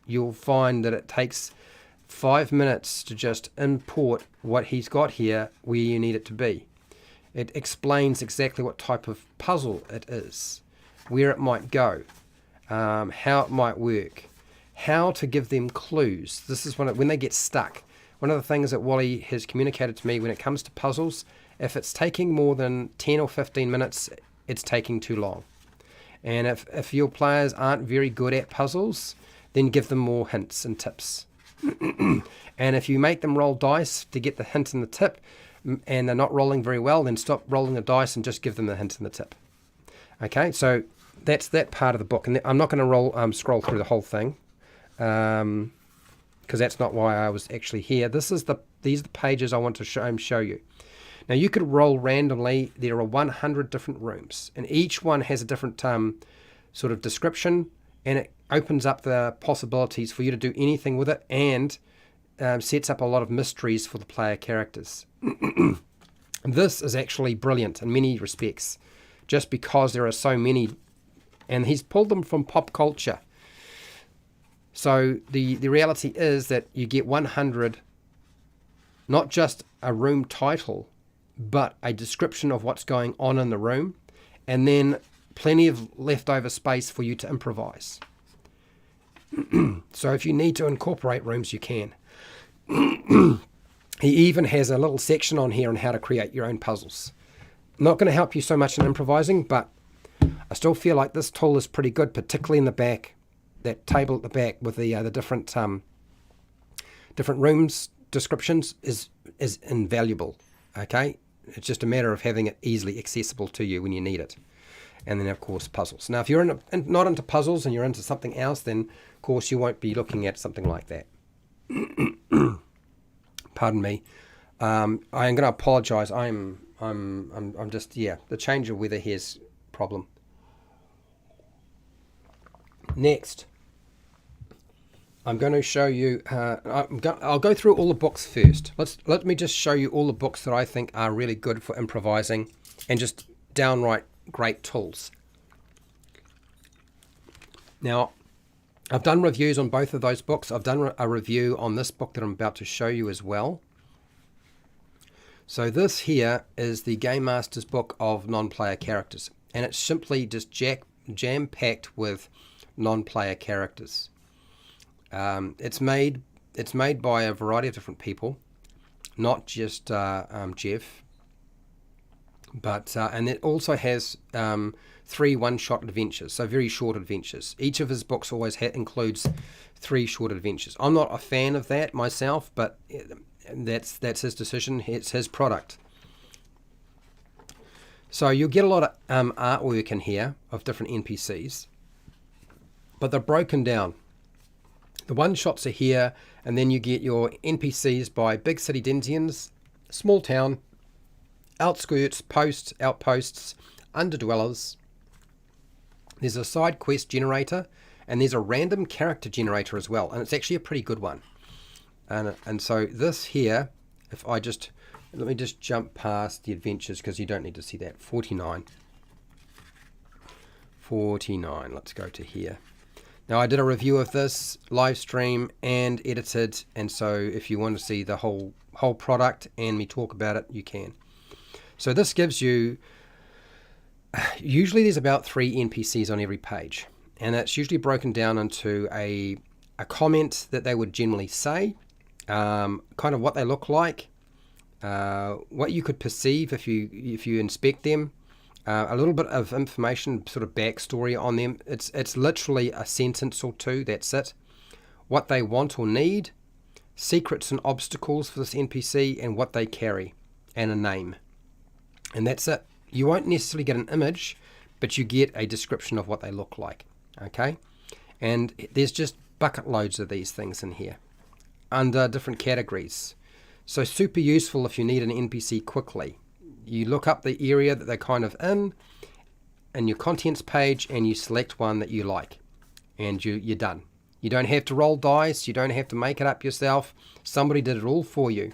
you'll find that it takes 5 minutes to just import what he's got here where you need it to be. It explains exactly what type of puzzle it is, where it might go, how it might work, how to give them clues. This is when they get stuck. One of the things that Wally has communicated to me when it comes to puzzles, if it's taking more than 10 or 15 minutes, it's taking too long. And if your players aren't very good at puzzles, then give them more hints and tips. And if you make them roll dice to get the hint and the tip, and they're not rolling very well, then stop rolling the dice and just give them the hint and the tip. Okay, so that's that part of the book. And I'm not going to scroll through the whole thing, because that's not why I was actually here. These are the pages I want to show you. Now, you could roll randomly. There are 100 different rooms, and each one has a different sort of description, and opens up the possibilities for you to do anything with it, and sets up a lot of mysteries for the player characters. This is actually brilliant in many respects, just because there are so many, and he's pulled them from pop culture. So the reality is that you get 100, not just a room title, but a description of what's going on in the room, and then plenty of leftover space for you to improvise. So if you need to incorporate rooms, you can. He even has a little section on here on how to create your own puzzles. Not going to help you so much in improvising, but I still feel like this tool is pretty good, particularly in the back. That table at the back with the different rooms descriptions is invaluable. Okay, it's just a matter of having it easily accessible to you when you need it. And then of course puzzles. Now if you're not into puzzles and you're into something else, then of course you won't be looking at something like that. Pardon me. I am going to apologise. I'm just, the change of weather here's problem. Next, I'm going to show you. I'll go through all the books first. Let me just show you all the books that I think are really good for improvising and just downright great tools. Now, I've done reviews on both of those books. I've done a review on this book that I'm about to show you as well. So this here is the Game Master's book of non-player characters, and it's simply just jam-packed with non-player characters. It's made by a variety of different people, not just Jeff. But and it also has 3 one-shot adventures, so very short adventures. Each of his books always includes 3 short adventures. I'm not a fan of that myself, but that's his decision. It's his product. So you'll get a lot of artwork in here of different NPCs, but they're broken down. The one-shots are here, and then you get your NPCs by big city denizens, small town, outskirts, posts, outposts, underdwellers. There's a side quest generator, and there's a random character generator as well, and it's actually a pretty good one. And so this here, if I just, let me just jump past the adventures because you don't need to see that. 49, let's go to here. Now I did a review of this live stream and edited, and so if you want to see the whole product and me talk about it, you can. So this gives you, usually there's about 3 NPCs on every page, and it's usually broken down into a comment that they would generally say, kind of what they look like, what you could perceive if you inspect them, a little bit of information, sort of backstory on them. It's literally a sentence or 2, that's it. What they want or need, secrets and obstacles for this NPC, and what they carry, and a name. And that's it. You won't necessarily get an image, but you get a description of what they look like. Okay? And there's just bucket loads of these things in here under different categories. So super useful if you need an NPC quickly. You look up the area that they're kind of in your contents page, and you select one that you like, and you're done. You don't have to roll dice. You don't have to make it up yourself. Somebody did it all for you.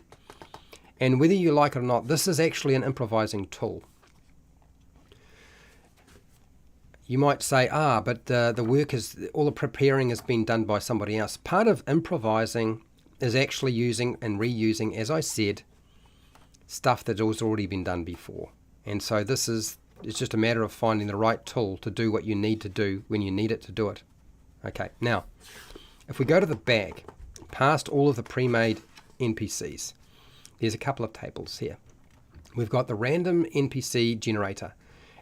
And whether you like it or not, this is actually an improvising tool. You might say, but the work all the preparing has been done by somebody else. Part of improvising is actually using and reusing, as I said, stuff that has already been done before. And so it's just a matter of finding the right tool to do what you need to do when you need it to do it. Okay, now, if we go to the back, past all of the pre-made NPCs, there's a couple of tables here. We've got the random NPC generator,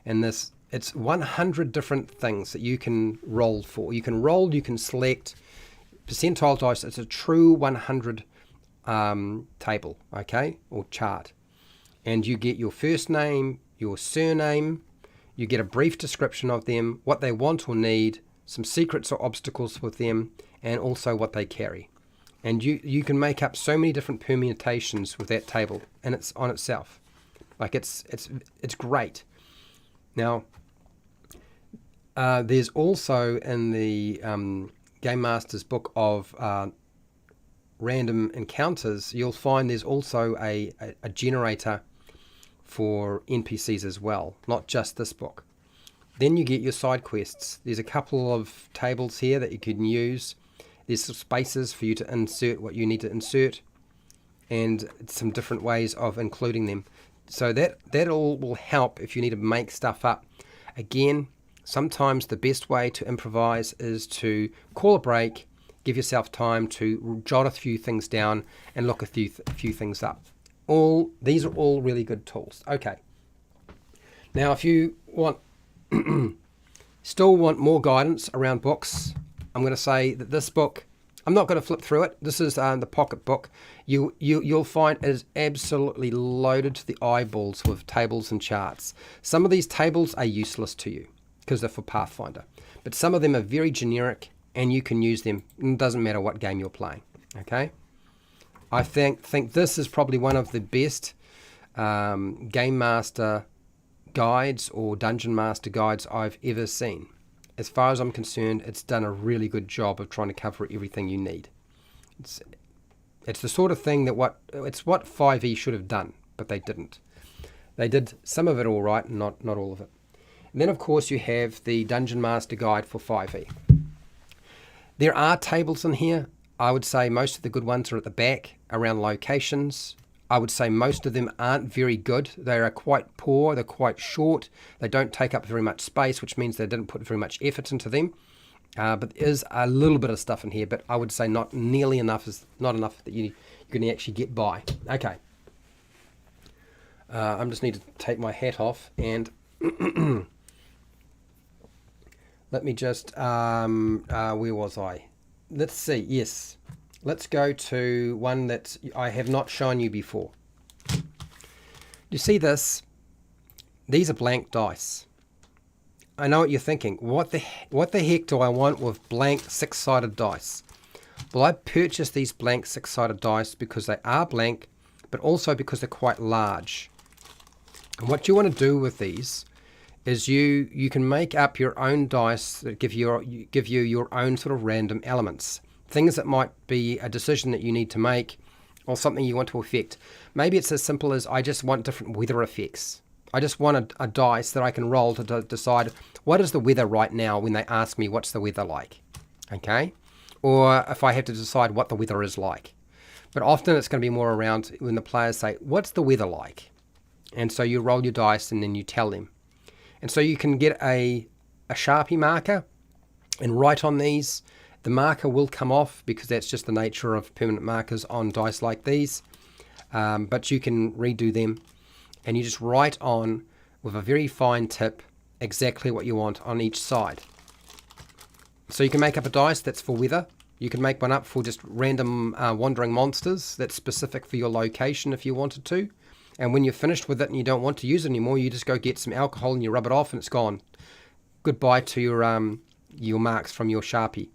and it's 100 different things that you can roll for. You can select percentile dice. It's a true 100 table, okay, or chart. And you get your first name, your surname, you get a brief description of them, what they want or need, some secrets or obstacles with them, and also what they carry. And you can make up so many different permutations with that table, and it's on itself. Like it's great. Now, There's also in the Game Master's book of random encounters, you'll find there's also a generator for NPCs as well, not just this book. Then you get your side quests. There's a couple of tables here that you can use. There's some spaces for you to insert what you need to insert, and some different ways of including them. So that all will help if you need to make stuff up. Again, sometimes the best way to improvise is to call a break, give yourself time to jot a few things down and look a few things up. These are all really good tools. Okay. Now, if you still want more guidance around books, I'm going to say that this book, I'm not going to flip through it. This is the pocket book. You'll find it is absolutely loaded to the eyeballs with tables and charts. Some of these tables are useless to you because they're for Pathfinder, but some of them are very generic and you can use them. It doesn't matter what game you're playing. Okay, I think this is probably one of the best Game Master guides or Dungeon Master guides I've ever seen. As far as I'm concerned, it's done a really good job of trying to cover everything you need. It's the sort of thing that it's what 5e should have done, but they didn't. They did some of it all right, and not all of it. And then, of course, you have the Dungeon Master Guide for 5e. There are tables in here. I would say most of the good ones are at the back around locations. I would say most of them aren't very good. They are quite poor. They're quite short. They don't take up very much space, which means they didn't put very much effort into them. But there is a little bit of stuff in here, but I would say not nearly enough. Not enough that you can actually get by. Okay. I just need to take my hat off and let me just, where was I? Let's see, yes. Let's go to one that I have not shown you before. You see this? These are blank dice. I know what you're thinking. What the heck do I want with blank six-sided dice? Well, I purchased these blank six-sided dice because they are blank, but also because they're quite large. And what you want to do with these is you can make up your own dice that give you your own sort of random elements. Things that might be a decision that you need to make or something you want to affect. Maybe it's as simple as I just want different weather effects. I just want a dice that I can roll to decide what is the weather right now when they ask me what's the weather like. Okay? Or if I have to decide what the weather is like. But often it's going to be more around when the players say, what's the weather like? And so you roll your dice and then you tell them. And so you can get a Sharpie marker and write on these. The marker will come off because that's just the nature of permanent markers on dice like these. But you can redo them. And you just write on with a very fine tip exactly what you want on each side. So you can make up a dice that's for weather. You can make one up for just random wandering monsters that's specific for your location if you wanted to. And when you're finished with it and you don't want to use it anymore, you just go get some alcohol and you rub it off and it's gone. Goodbye to your marks from your Sharpie.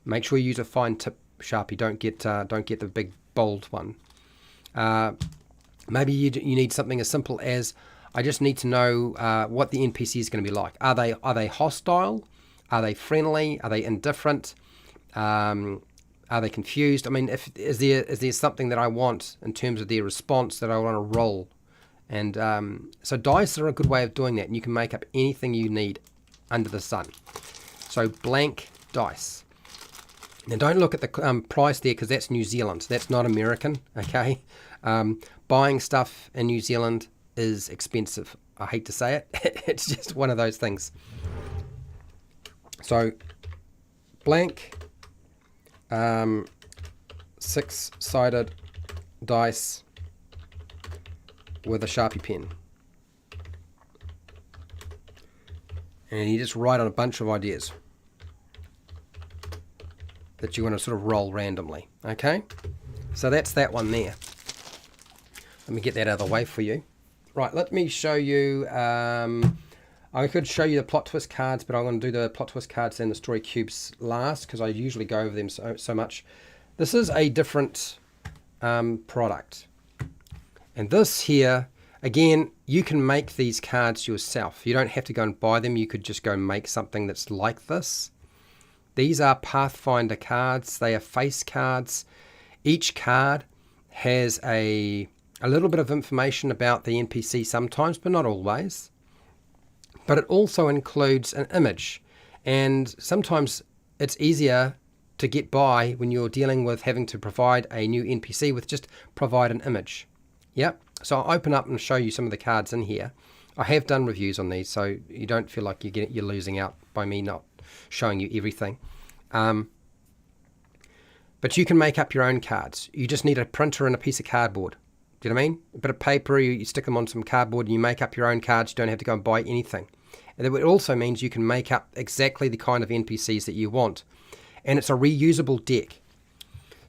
Make sure you use a fine tip Sharpie. Don't get the big bold one. Maybe you need something as simple as I just need to know what the NPC is going to be like. Are they hostile? Are they friendly? Are they indifferent? Are they confused? I mean, is there something that I want in terms of their response that I want to roll? And so dice are a good way of doing that. And you can make up anything you need under the sun. So blank dice. Now don't look at the price there because that's New Zealand. That's not American, okay? Buying stuff in New Zealand is expensive. I hate to say it. It's just one of those things. So blank six-sided dice with a Sharpie pen. And you just write on a bunch of ideas that you want to sort of roll randomly. Okay? So that's that one there. Let me get that out of the way for you. Right, let me show you. I could show you the plot twist cards, but I'm going to do the plot twist cards and the story cubes last because I usually go over them so much. This is a different product. And this here, Again, you can make these cards yourself. You don't have to go and buy them. You could just go and make something that's like this. These are Pathfinder cards. They are face cards. Each card has a little bit of information about the NPC sometimes, but not always. But it also includes an image. And sometimes it's easier to get by when you're dealing with having to provide a new NPC with just provide an image. Yep. So I'll open up and show you some of the cards in here. I have done reviews on these, so you don't feel like you're losing out by me not showing you everything. But you can make up your own cards. You just need a printer and a piece of cardboard. Do you know what I mean? A bit of paper, you stick them on some cardboard and you make up your own cards. You don't have to go and buy anything. And it also means you can make up exactly the kind of NPCs that you want. And it's a reusable deck.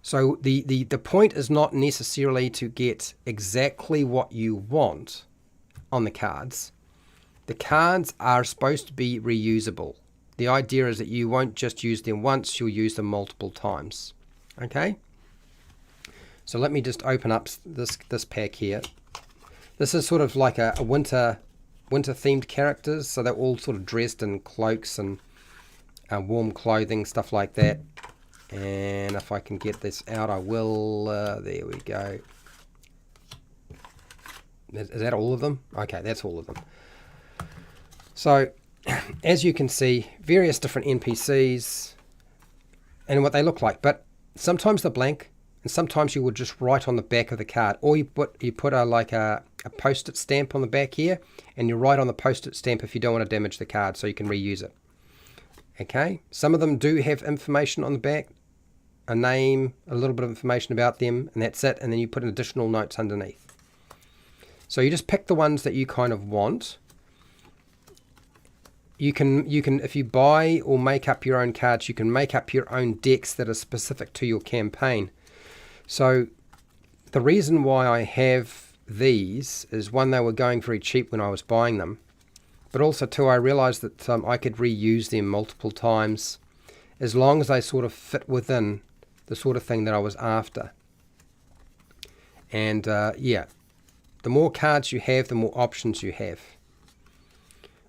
So the point is not necessarily to get exactly what you want on the cards. The cards are supposed to be reusable. The idea is that you won't just use them once, you'll use them multiple times. Okay? So let me just open up this pack here. This is sort of like a winter themed characters, so they're all sort of dressed in cloaks and warm clothing, stuff like that. And if I can get this out, I will. There we go. Is that all of them? Okay, that's all of them. So, as you can see, various different NPCs and what they look like. But sometimes they're blank, and sometimes you would just write on the back of the card. Or you put a post-it stamp on the back here, and you write on the post-it stamp if you don't want to damage the card, so you can reuse it. Okay, some of them do have information on the back. A name, a little bit of information about them, and that's it. And then you put in additional notes underneath. So you just pick the ones that you kind of want. You can if you buy or make up your own cards, you can make up your own decks that are specific to your campaign. So the reason why I have these is, one, they were going very cheap when I was buying them, but also two, I realized that I could reuse them multiple times as long as they sort of fit within the sort of thing that I was after. And yeah, the more cards you have, the more options you have.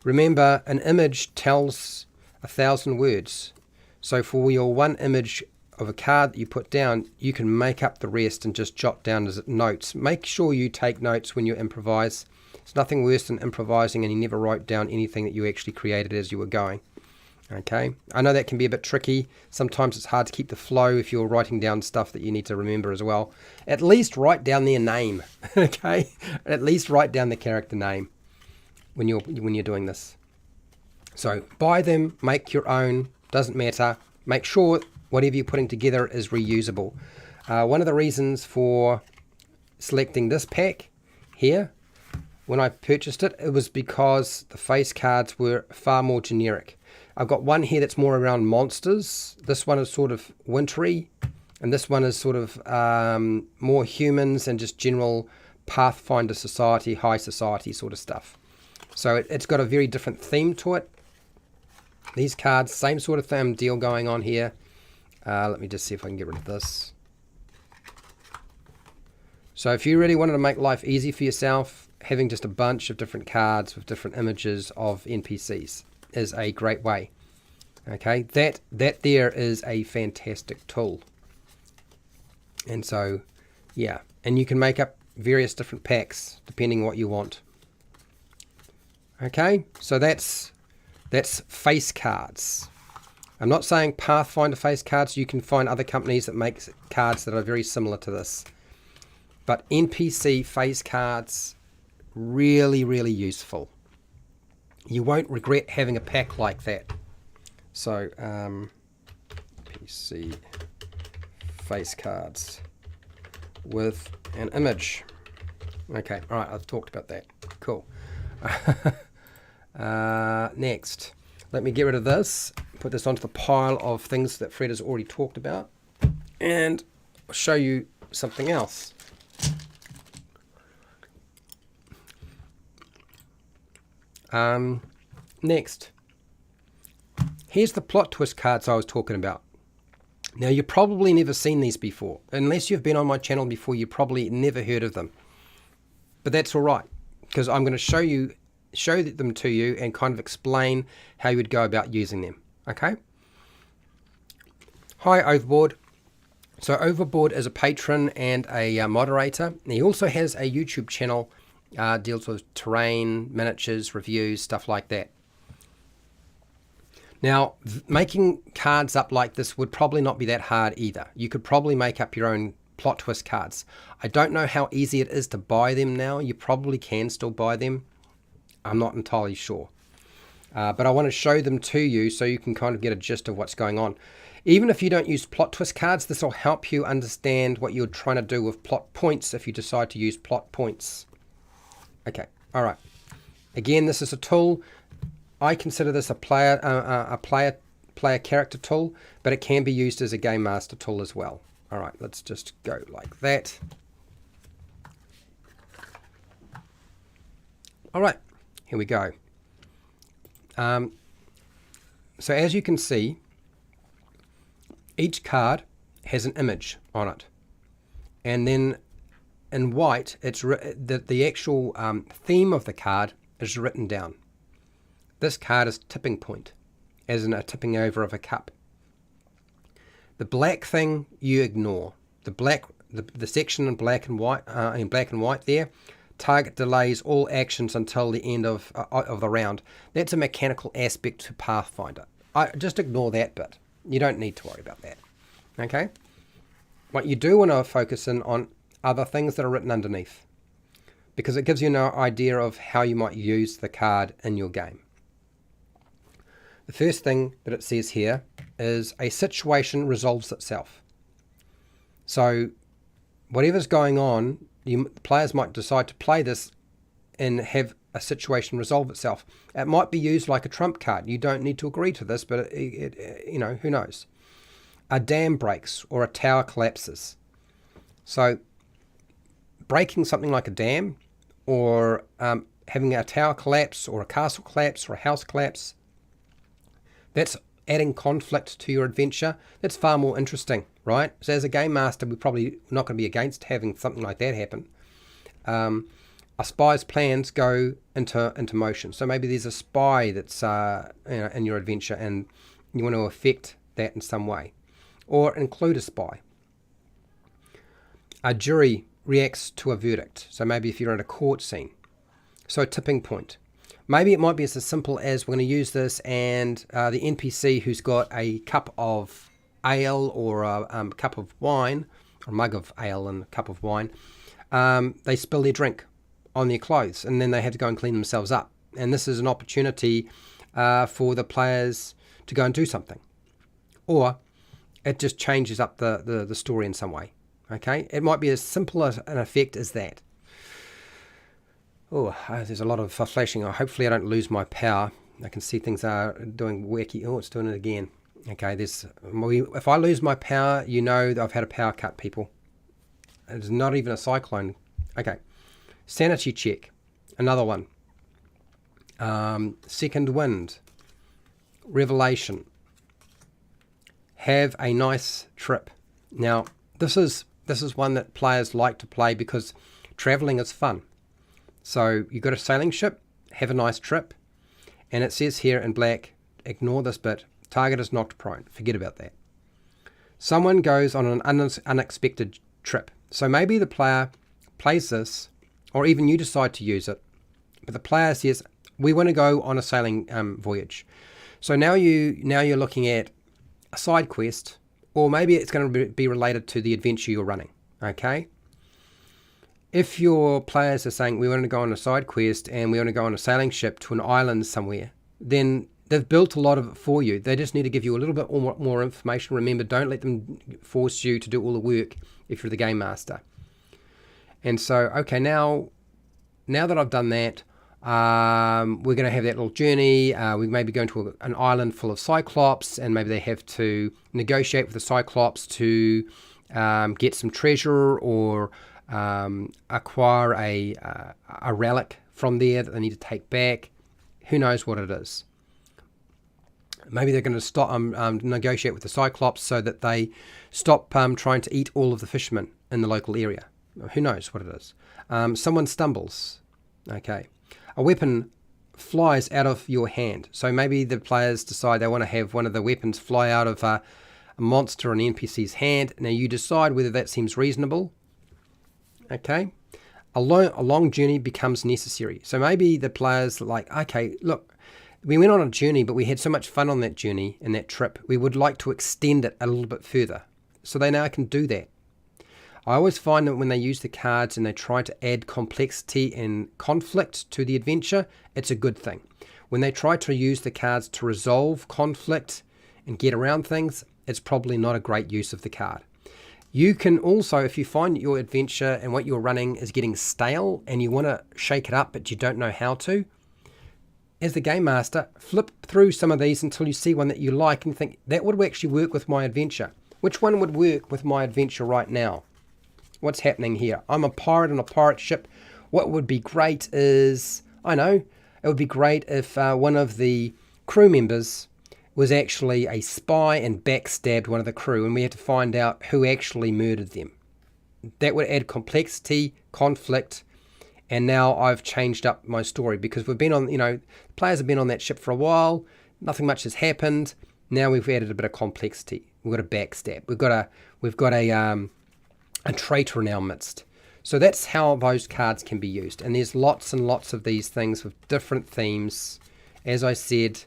Remember, an image tells 1,000 words. So for your one image of a card that you put down, you can make up the rest and just jot down as notes. Make sure you take notes when you improvise. It's nothing worse than improvising and you never write down anything that you actually created as you were going. Okay, I know that can be a bit tricky. Sometimes it's hard to keep the flow if you're writing down stuff that you need to remember as well. At least write down their name. Okay, at least write down the character name when you're doing this. So buy them, make your own, doesn't matter. Make sure whatever you're putting together is reusable. One of the reasons for selecting this pack here, when I purchased it, it was because the face cards were far more generic. I've got one here that's more around monsters. This one is sort of wintry, and this one is sort of more humans and just general Pathfinder society, high society sort of stuff. So it's got a very different theme to it. These cards, same sort of theme deal going on here. Let me just see if I can get rid of this. So if you really wanted to make life easy for yourself, having just a bunch of different cards with different images of NPCs is a great way. Okay, that there is a fantastic tool. And so, yeah, and you can make up various different packs depending on what you want. Okay, so that's face cards. I'm not saying Pathfinder face cards. You can find other companies that make cards that are very similar to this. But NPC face cards, really, really useful. You won't regret having a pack like that. So, PC face cards with an image. Okay, all right, I've talked about that. Cool. Next, let me get rid of this, put this onto the pile of things that Fred has already talked about, and I'll show you something else. Next, here's the plot twist cards I was talking about. Now, you've probably never seen these before. Unless you've been on my channel before, you probably never heard of them. But that's all right. because I'm going to show them to you and kind of explain how you would go about using them. Okay. Hi, Overboard. So Overboard is a patron and a moderator. He also has a YouTube channel, deals with terrain, miniatures, reviews, stuff like that. Now, making cards up like this would probably not be that hard either. You could probably make up your own plot twist cards. I don't know how easy it is to buy them now. You probably can still buy them. I'm not entirely sure. But I want to show them to you so you can kind of get a gist of what's going on. Even if you don't use plot twist cards, this will help you understand what you're trying to do with plot points if you decide to use plot points. Okay, all right. Again, this is a tool. I consider this a player character tool, but it can be used as a game master tool as well. All right, let's just go like that. All right, here we go. So as you can see, each card has an image on it, and then in white, it's the actual theme of the card is written down. This card is tipping point, as in a tipping over of a cup. The black thing you ignore. The section in black and white there. Target delays all actions until the end of the round. That's a mechanical aspect to Pathfinder. I just ignore that bit. You don't need to worry about that. Okay. What you do want to focus in on are the things that are written underneath, because it gives you an idea of how you might use the card in your game. The first thing that it says here is a situation resolves itself. So whatever's going on, the players might decide to play this and have a situation resolve itself. It might be used like a trump card. You don't need to agree to this, but you know, who knows? A dam breaks or a tower collapses. So breaking something like a dam, or having a tower collapse or a castle collapse or a house collapse, that's adding conflict to your adventure. That's far more interesting, right? So as a game master, we're probably not going to be against having something like that happen. A spy's plans go into motion. So maybe there's a spy that's in your adventure, and you want to affect that in some way, or include a spy. A jury reacts to a verdict. So maybe if you're in a court scene. So a tipping point. Maybe it might be as simple as we're going to use this, and the NPC who's got a cup of ale or a cup of wine, or a mug of ale and a cup of wine, they spill their drink on their clothes, and then they have to go and clean themselves up. And this is an opportunity for the players to go and do something. Or it just changes up the story in some way. Okay, it might be as simple as an effect as that. Oh, there's a lot of flashing. Hopefully I don't lose my power. I can see things are doing wacky. Oh, it's doing it again. Okay, if I lose my power, you know that I've had a power cut, people. It's not even a cyclone. Okay, sanity check. Another one. Second wind. Revelation. Have a nice trip. Now, this is one that players like to play because traveling is fun. So you got a sailing ship, have a nice trip, and it says here in black, ignore this bit, target is knocked prone. Forget about that. Someone goes on an unexpected trip. So maybe the player plays this, or even you decide to use it, but the player says, we want to go on a sailing voyage. So now you're looking at a side quest, or maybe it's going to be related to the adventure you're running. Okay. If your players are saying, we want to go on a side quest and we want to go on a sailing ship to an island somewhere, then they've built a lot of it for you. They just need to give you a little bit more information. Remember, don't let them force you to do all the work if you're the game master. And so, okay, now that I've done that, we're going to have that little journey. We may be going to an island full of Cyclops, and maybe they have to negotiate with the Cyclops to get some treasure, or acquire a relic from there that they need to take back. Who knows what it is? Maybe they're going to stop negotiate with the Cyclops so that they stop trying to eat all of the fishermen in the local area. Who knows what it is? Someone stumbles. Okay. A weapon flies out of your hand. So maybe the players decide they want to have one of the weapons fly out of a monster or an NPC's hand. Now you decide whether that seems reasonable. Okay. A long journey becomes necessary. So maybe the players are like, okay, look, we went on a journey, but we had so much fun on that journey and that trip. We would like to extend it a little bit further. So they now can do that. I always find that when they use the cards and they try to add complexity and conflict to the adventure, it's a good thing. When they try to use the cards to resolve conflict and get around things, it's probably not a great use of the card. You can also, if you find your adventure and what you're running is getting stale and you want to shake it up but you don't know how to, as the game master, flip through some of these until you see one that you like and think, that would actually work with my adventure. Which one would work with my adventure right now? What's happening here? I'm a pirate on a pirate ship. What would be great is, I know, it would be great if one of the crew members was actually a spy and backstabbed one of the crew and we had to find out who actually murdered them. That would add complexity, conflict, and now I've changed up my story because we've been on, players have been on that ship for a while, nothing much has happened. Now we've added a bit of complexity. We've got a backstab. We've got a traitor in our midst. So that's how those cards can be used. And there's lots and lots of these things with different themes. As I said,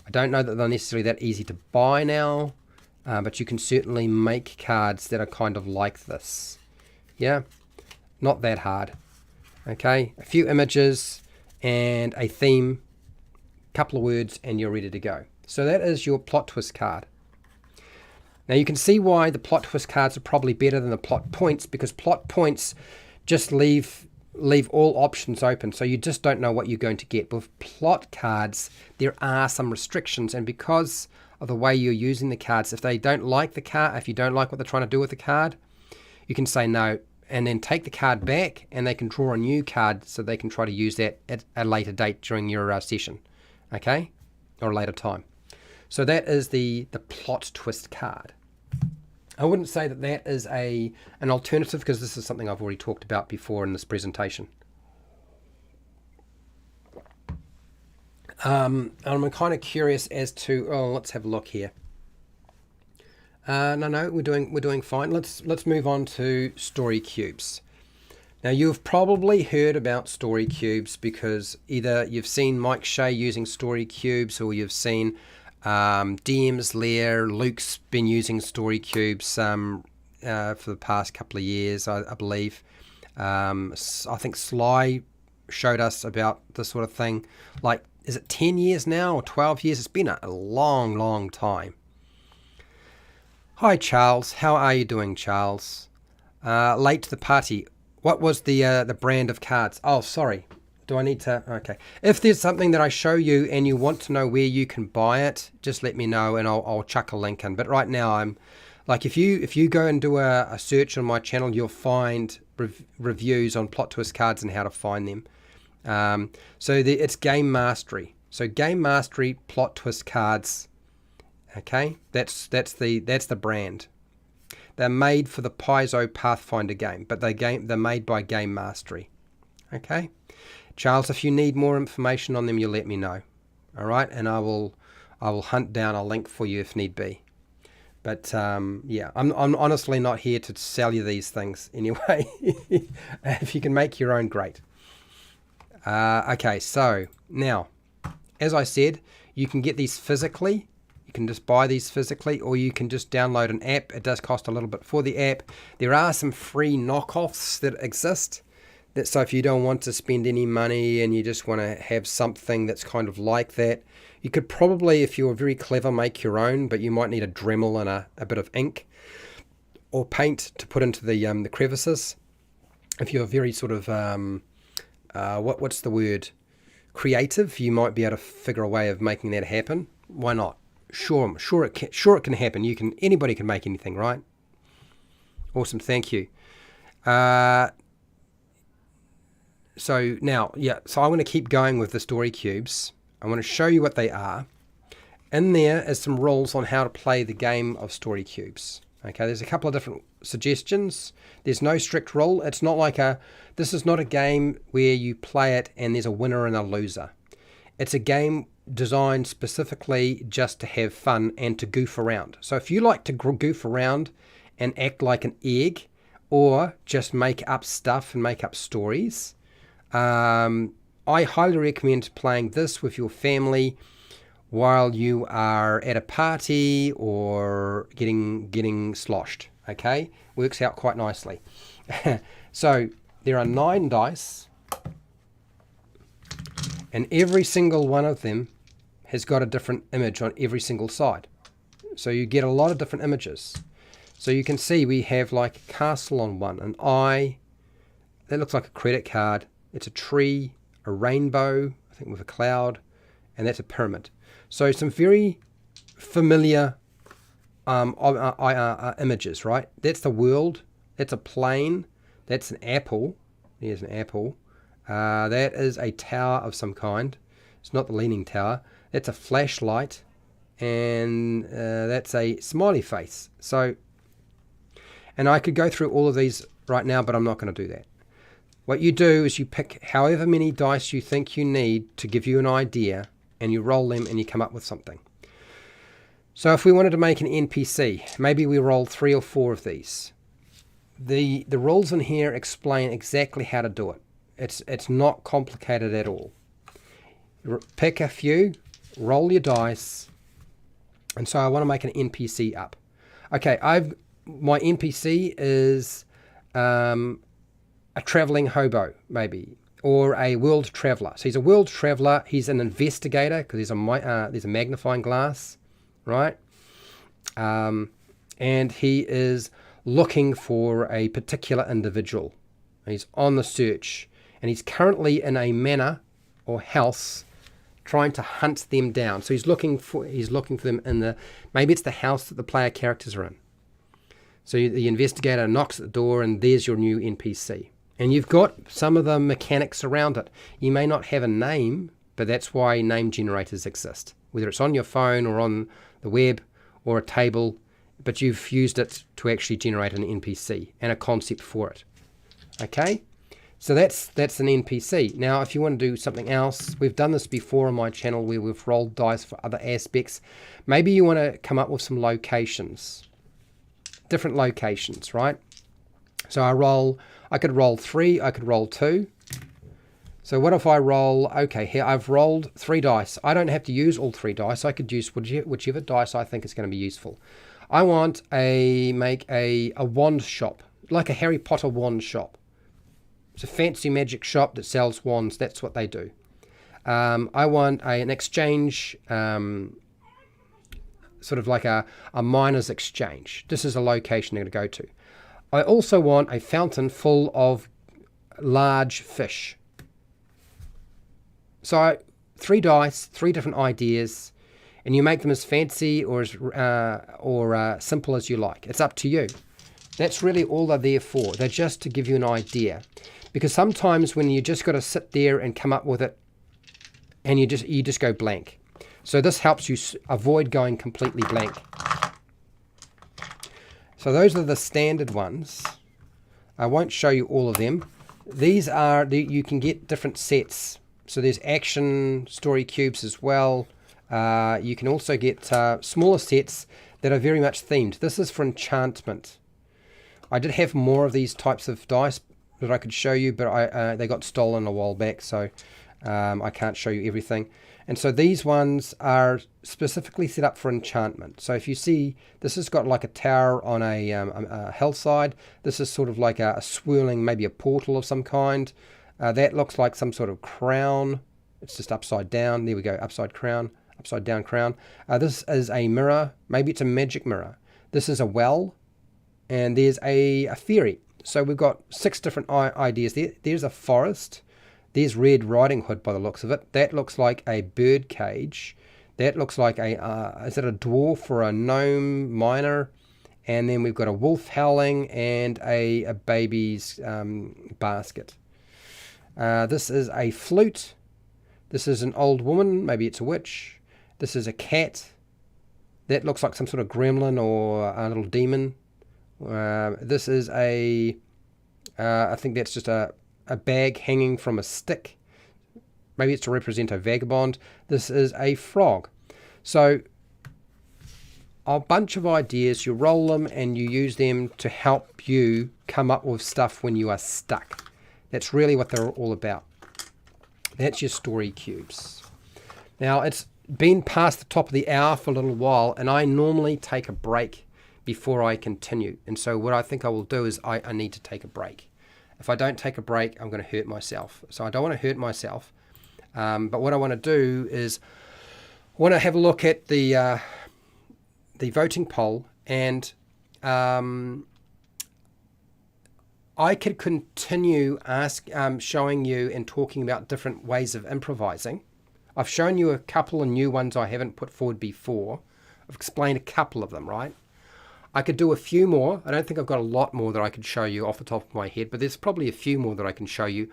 I don't know that they're necessarily that easy to buy now, but you can certainly make cards that are kind of like this. Yeah, not that hard. Okay, a few images and a theme, couple of words, and you're ready to go. So that is your plot twist card. Now you can see why the plot twist cards are probably better than the plot points, because plot points just leave all options open, so you just don't know what you're going to get. With plot cards, there are some restrictions, and because of the way you're using the cards, if they don't like the card, if you don't like what they're trying to do with the card, you can say no, and then take the card back, and they can draw a new card so they can try to use that at a later date during your session, okay, or a later time. So that is the plot twist card. I wouldn't say that that is an alternative, because this is something I've already talked about before in this presentation. I'm kind of curious as to, let's have a look here. No, we're doing fine. Let's move on to story cubes. Now you've probably heard about story cubes because either you've seen Mike Shea using story cubes, or you've seen DM's Lair, Luke's been using story cubes for the past couple of years, I believe. I think Sly showed us about this sort of thing. Like, is it 10 years now or 12 years? It's been a long, long time. Hi, Charles. How are you doing, Charles? Late to the party. What was the brand of cards? Oh, sorry. Do I need to? Okay. If there's something that I show you and you want to know where you can buy it, just let me know and I'll chuck a link in. But right now, I'm like, if you go and do a search on my channel, you'll find reviews on plot twist cards and how to find them. It's Game Mastery. So Game Mastery plot twist cards. Okay, that's the brand. They're made for the Paizo Pathfinder game, but they're made by Game Mastery. Okay. Charles, if you need more information on them, you let me know. All right, and I will hunt down a link for you if need be. But yeah, I'm honestly not here to sell you these things anyway. If you can make your own, great. Okay, so now, as I said, you can get these physically. You can just buy these physically, or you can just download an app. It does cost a little bit for the app. There are some free knockoffs that exist. So if you don't want to spend any money and you just want to have something that's kind of like that, you could probably, if you were very clever, make your own, but you might need a Dremel and a bit of ink or paint to put into the crevices. If you're very sort of, what's the word, creative, you might be able to figure a way of making that happen. Why not? Sure it can happen. Anybody can make anything, right? Awesome, thank you. So now, so I'm going to keep going with the story cubes. I want to show you what they are. In there is some rules on how to play the game of story cubes. Okay, there's a couple of different suggestions. There's no strict rule. It's not like this is not a game where you play it and there's a winner and a loser. It's a game designed specifically just to have fun and to goof around. So if you like to goof around and act like an egg, or just make up stuff and make up stories, I highly recommend playing this with your family while you are at a party or getting sloshed. Okay, works out quite nicely. So there are 9 dice, and every single one of them has got a different image on every single side. So you get a lot of different images. So you can see we have like a castle on one, an eye, that looks like a credit card. It's a tree, a rainbow, I think with a cloud, and that's a pyramid. So some very familiar images, right? That's the world, that's a plane, that's an apple, there's an apple. That is a tower of some kind. It's not the Leaning Tower. That's a flashlight, and that's a smiley face. So, and I could go through all of these right now, but I'm not going to do that. What you do is you pick however many dice you think you need to give you an idea, and you roll them and you come up with something. So if we wanted to make an NPC, maybe we roll 3 or 4 of these. The rules in here explain exactly how to do it. It's not complicated at all. Pick a few, roll your dice, and so I want to make an NPC up. Okay, my NPC is a traveling hobo, maybe, or a world traveler. So he's a world traveler. He's an investigator because there's a magnifying glass, right? And he is looking for a particular individual. He's on the search, and he's currently in a manor or house trying to hunt them down. So he's looking for them in maybe it's the house that the player characters are in. So the investigator knocks at the door, and there's your new NPC. And you've got some of the mechanics around it. You may not have a name, but that's why name generators exist. Whether it's on your phone or on the web or a table, but you've used it to actually generate an NPC and a concept for it. Okay? So that's an NPC. Now, if you want to do something else, we've done this before on my channel where we've rolled dice for other aspects. Maybe you want to come up with some locations. Different locations, right? So I could roll 3, I could roll 2. So what if I roll, okay, here I've rolled 3 dice. I don't have to use all 3 dice. I could use whichever dice I think is going to be useful. I want make a wand shop, like a Harry Potter wand shop. It's a fancy magic shop that sells wands. That's what they do. I want an exchange, sort of like a miner's exchange. This is a location they're going to go to. I also want a fountain full of large fish. So 3 dice, 3 different ideas, and you make them as fancy or as simple as you like. It's up to you. That's really all they're there for. They're just to give you an idea. Because sometimes when you just got to sit there and come up with it, and you just go blank. So this helps you avoid going completely blank. So those are the standard ones. I won't show you all of them. These are, you can get different sets. So there's action story cubes as well. You can also get smaller sets that are very much themed. This is for enchantment. I did have more of these types of dice that I could show you, but they got stolen a while back, so I can't show you everything. And so these ones are specifically set up for enchantment. So if you see, this has got like a tower on a hillside. This is sort of like a swirling, maybe a portal of some kind. That looks like some sort of crown. It's just upside down. There we go, upside down crown. This is a mirror. Maybe it's a magic mirror. This is a well, and there's a fairy. So we've got 6 different ideas there. There's a forest. There's Red Riding Hood by the looks of it. That looks like a bird cage. That looks like is it a dwarf or a gnome miner? And then we've got a wolf howling and a baby's basket. This is a flute. This is an old woman. Maybe it's a witch. This is a cat. That looks like some sort of gremlin or a little demon. This is I think that's just a bag hanging from a stick. Maybe it's to represent a vagabond. This is a frog. So a bunch of ideas, you roll them and you use them to help you come up with stuff when you are stuck. That's really what they're all about. That's your story cubes. Now, it's been past the top of the hour for a little while, and I normally take a break before I continue. And so what I think I will do is I need to take a break. If I don't take a break, I'm going to hurt myself. So I don't want to hurt myself. But what I want to do is I want to have a look at the voting poll, and I could continue showing you and talking about different ways of improvising. I've shown you a couple of new ones I haven't put forward before. I've explained a couple of them, right? I could do a few more. I don't think I've got a lot more that I could show you off the top of my head, but there's probably a few more that I can show you.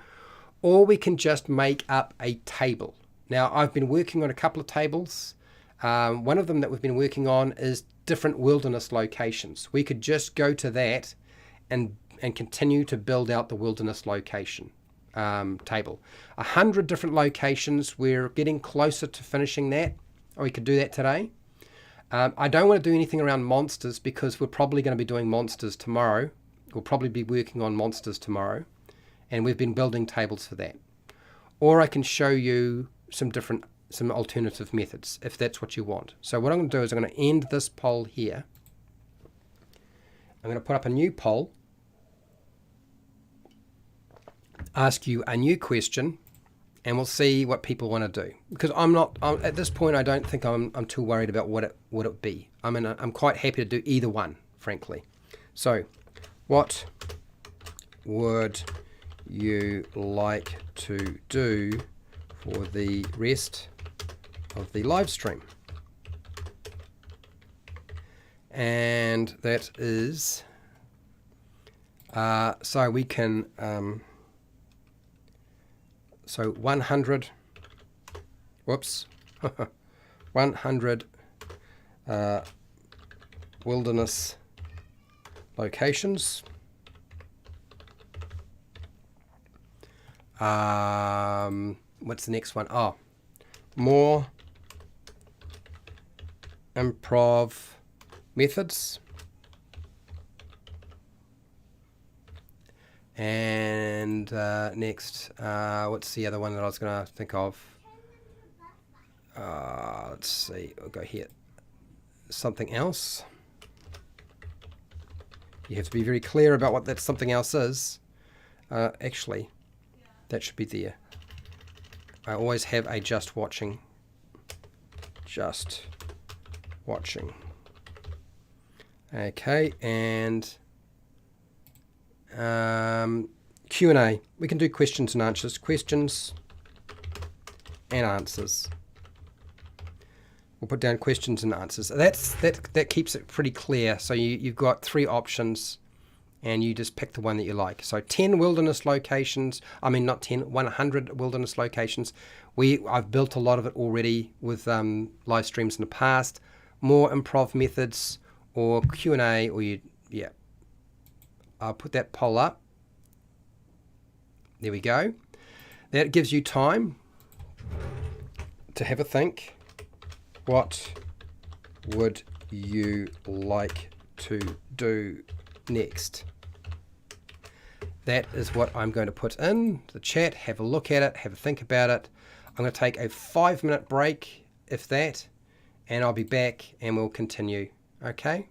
Or we can just make up a table. Now, I've been working on a couple of tables. One of them that we've been working on is different wilderness locations. We could just go to that and continue to build out the wilderness location table. 100 different locations. We're getting closer to finishing that. Or we could do that today. I don't want to do anything around monsters because we're probably going to be doing monsters tomorrow. We'll probably be working on monsters tomorrow. And we've been building tables for that. Or I can show you some alternative methods if that's what you want. So what I'm going to do is I'm going to end this poll here. I'm going to put up a new poll. Ask you a new question, and we'll see what people want to do. Because I'm at this point, I don't think I'm too worried about what it would be. I'm quite happy to do either one, frankly. So, what would you like to do for the rest of the live stream? And that is so we can so 100 100 wilderness locations. What's the next one? Oh, more improv methods. And next, what's the other one that I was going to think of? Let's see, we'll go here. Something else. You have to be very clear about what that something else is. Actually, that should be there. I always have a just watching. Just watching. Okay, and Q&A. We can do questions and answers. Questions and answers. We'll put down questions and answers. That keeps it pretty clear. So you've got 3 options, and you just pick the one that you like. So 10 wilderness locations. I mean, not 10, 100 wilderness locations. I've built a lot of it already with live streams in the past. More improv methods or Q&A, or yeah. I'll put that poll up. There we go. That gives you time to have a think. What would you like to do next? That is what I'm going to put in the chat. Have a look at it. Have a think about it. I'm going to take a 5-minute break, if that, and I'll be back and we'll continue. Okay?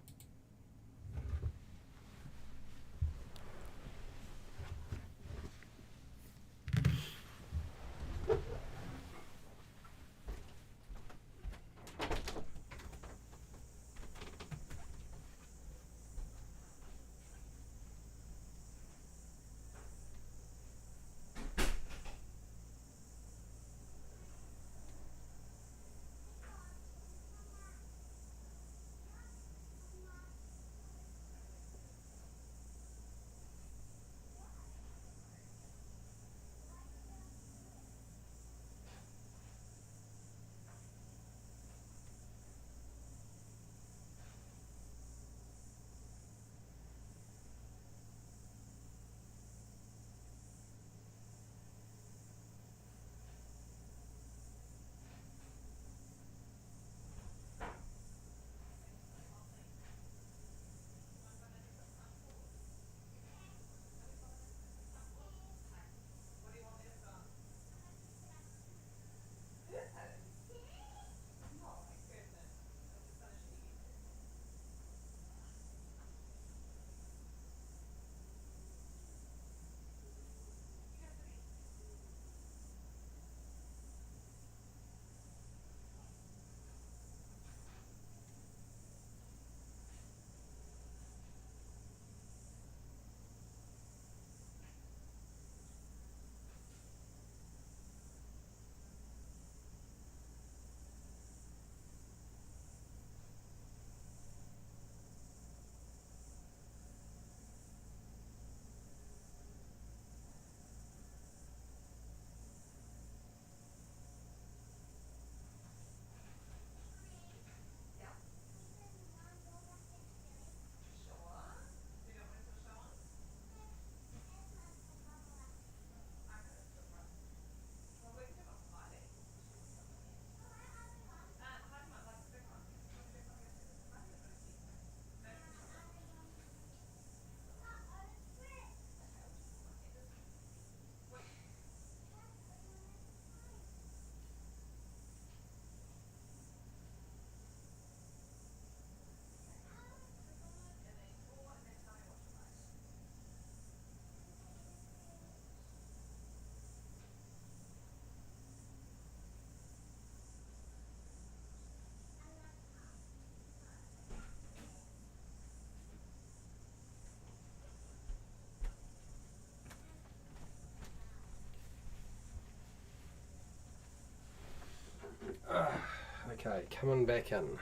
Okay, coming back in.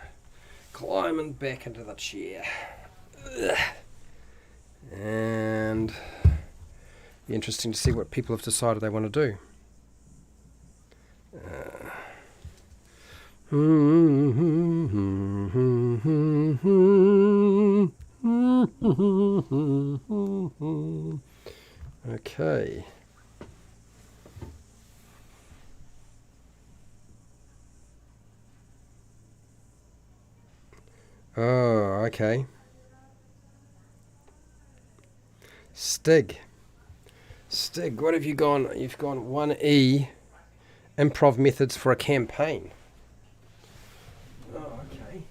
Climbing back into the chair. Ugh. And be interesting to see what people have decided they want to do. Okay. Oh, okay. Stig, what have you gone? You've gone 1E, improv methods for a campaign. Oh, okay.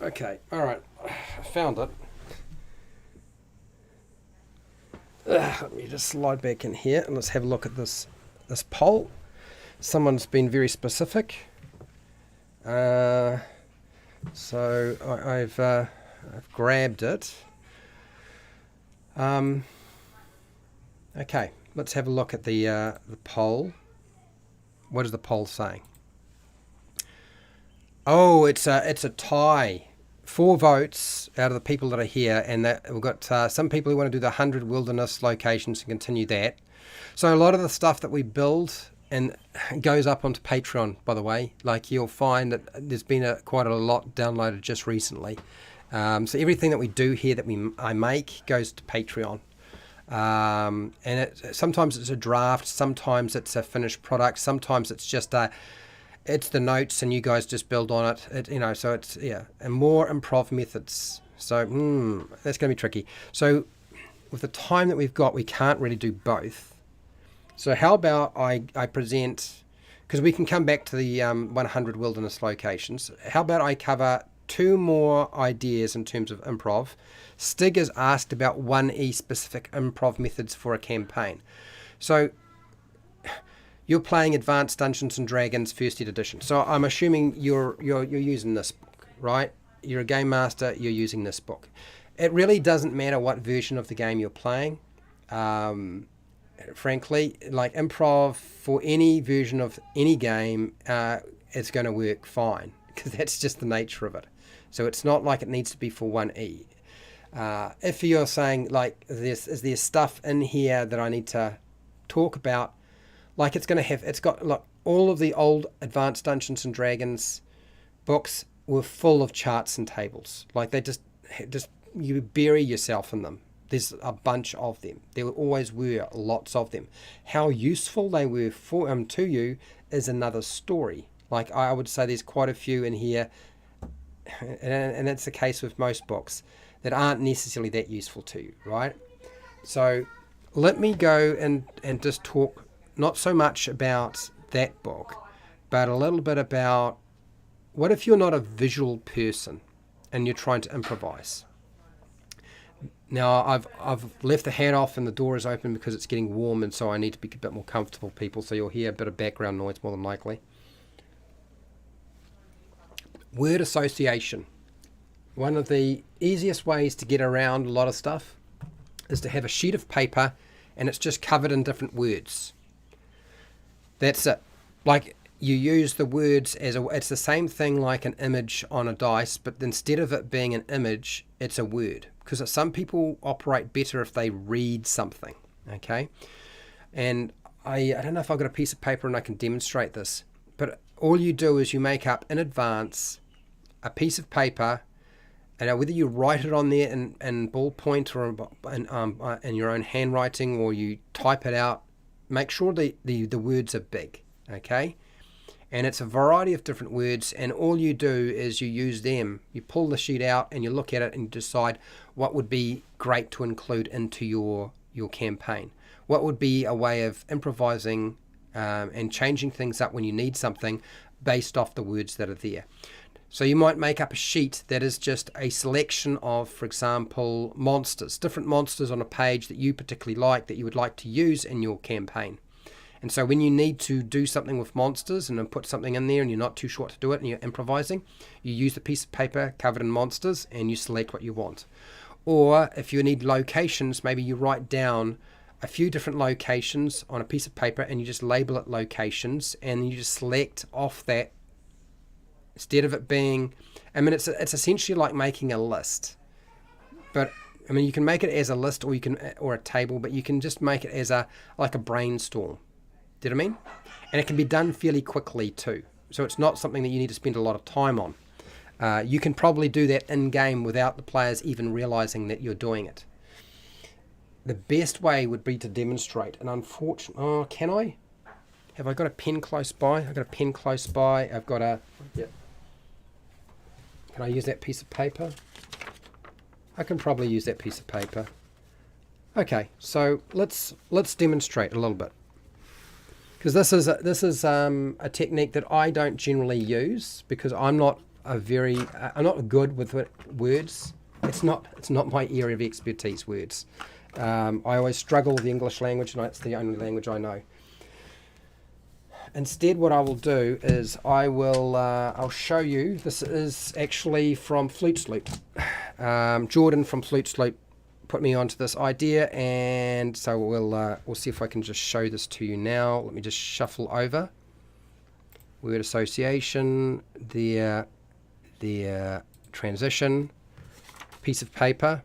Okay, all right. I found it. Let me just slide back in here and let's have a look at this poll. Someone's been very specific. So I've grabbed it. Okay, let's have a look at the poll. What is the poll saying? Oh, it's a tie. 4 votes out of the people that are here, and that we've got some people who want to do the 100 wilderness locations and continue that. So a lot of the stuff that we build and goes up onto Patreon, by the way. Like you'll find that there's been quite a lot downloaded just recently. So everything that we do here that I make goes to Patreon. And sometimes it's a draft, sometimes it's a finished product, sometimes it's just it's the notes and you guys just build on it. So it's, and more improv methods. So that's going to be tricky. So with the time that we've got, we can't really do both. So how about I present, because we can come back to the 100 wilderness locations. How about I cover 2 more ideas in terms of improv. Stig has asked about 1E specific improv methods for a campaign. So you're playing Advanced Dungeons and Dragons First Ed Edition. So I'm assuming you're using this book, right? You're a game master, you're using this book. It really doesn't matter what version of the game you're playing. Frankly, like improv for any version of any game, it's going to work fine because that's just the nature of it. So it's not like it needs to be for 1E. If you're saying like is there stuff in here that I need to talk about, like it's got look, all of the old Advanced Dungeons and Dragons books were full of charts and tables. Like they just you bury yourself in them. There's a bunch of them. There always were lots of them. How useful they were to you is another story. Like I would say there's quite a few in here, and it's the case with most books, that aren't necessarily that useful to you, right? So let me go and just talk not so much about that book, but a little bit about what if you're not a visual person and you're trying to improvise. Now, I've left the hat off and the door is open because it's getting warm, and so I need to be a bit more comfortable, people, so you'll hear a bit of background noise more than likely. Word association. One of the easiest ways to get around a lot of stuff is to have a sheet of paper and it's just covered in different words. That's it. Like you use the words it's the same thing like an image on a dice, but instead of it being an image, it's a word. Because some people operate better if they read something, okay? And I don't know if I've got a piece of paper and I can demonstrate this, but all you do is you make up in advance a piece of paper, and whether you write it on there in ballpoint or in your own handwriting, or you type it out, make sure the words are big, okay? And it's a variety of different words, and all you do is you use them. You pull the sheet out and you look at it and you decide what would be great to include into your campaign. What would be a way of improvising and changing things up when you need something based off the words that are there. So you might make up a sheet that is just a selection of, for example, monsters, different monsters on a page that you particularly like, that you would like to use in your campaign. And so when you need to do something with monsters and then put something in there and you're not too sure what to do it and you're improvising, you use the piece of paper covered in monsters and you select what you want. Or if you need locations, maybe you write down a few different locations on a piece of paper and you just label it locations, and you just select off that instead of it being, I mean, it's essentially like making a list. But I mean, you can make it as a list or a table, but you can just make it as like a brainstorm. Do you know what I mean? And it can be done fairly quickly too. So it's not something that you need to spend a lot of time on. You can probably do that in game without the players even realizing that you're doing it. The best way would be to demonstrate. And unfortunately, can I? Have I got a pen close by? I've got a pen close by. I've got a. Yep. Can I use that piece of paper? I can probably use that piece of paper. Okay, so let's demonstrate a little bit, because this is a technique that I don't generally use because I'm not good with words. It's not my area of expertise, words. I always struggle with the English language, and it's the only language I know. Instead, what I will do is I'll show you. This is actually from Flute Sloop. Jordan from Flute Sloop put me onto this idea, and so we'll see if I can just show this to you now. Let me just shuffle over. Word association, the transition, piece of paper.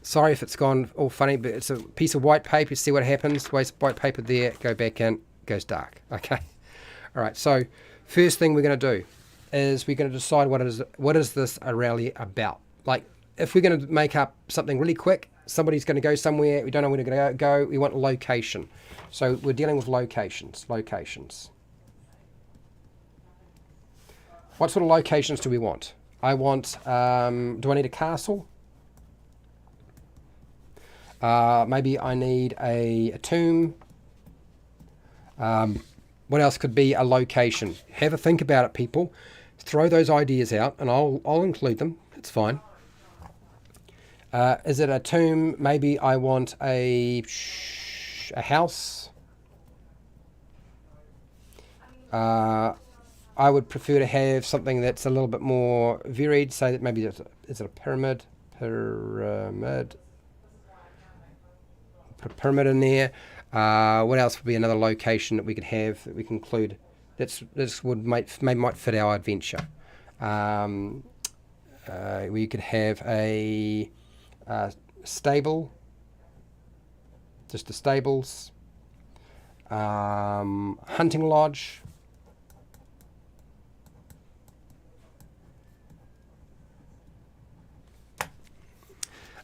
Sorry if it's gone all funny, but it's a piece of white paper. You see what happens? Waste white paper there, go back in, goes dark. Okay. All right. So first thing we're going to do is we're going to decide what is this really about. Like, if we're going to make up something really quick, somebody's going to go somewhere, we don't know where to go, we want a location. So we're dealing with locations. What sort of locations do we want? I want, do I need a castle? Maybe I need a tomb. What else could be a location? Have a think about it, people. Throw those ideas out, and I'll include them. It's fine. Is it a tomb? Maybe I want a house. I would prefer to have something that's a little bit more varied. So that maybe is it a pyramid? Put a pyramid in there. What else would be another location that we could have that we can include? This might fit our adventure. We could have a stable, just the stables. Hunting lodge.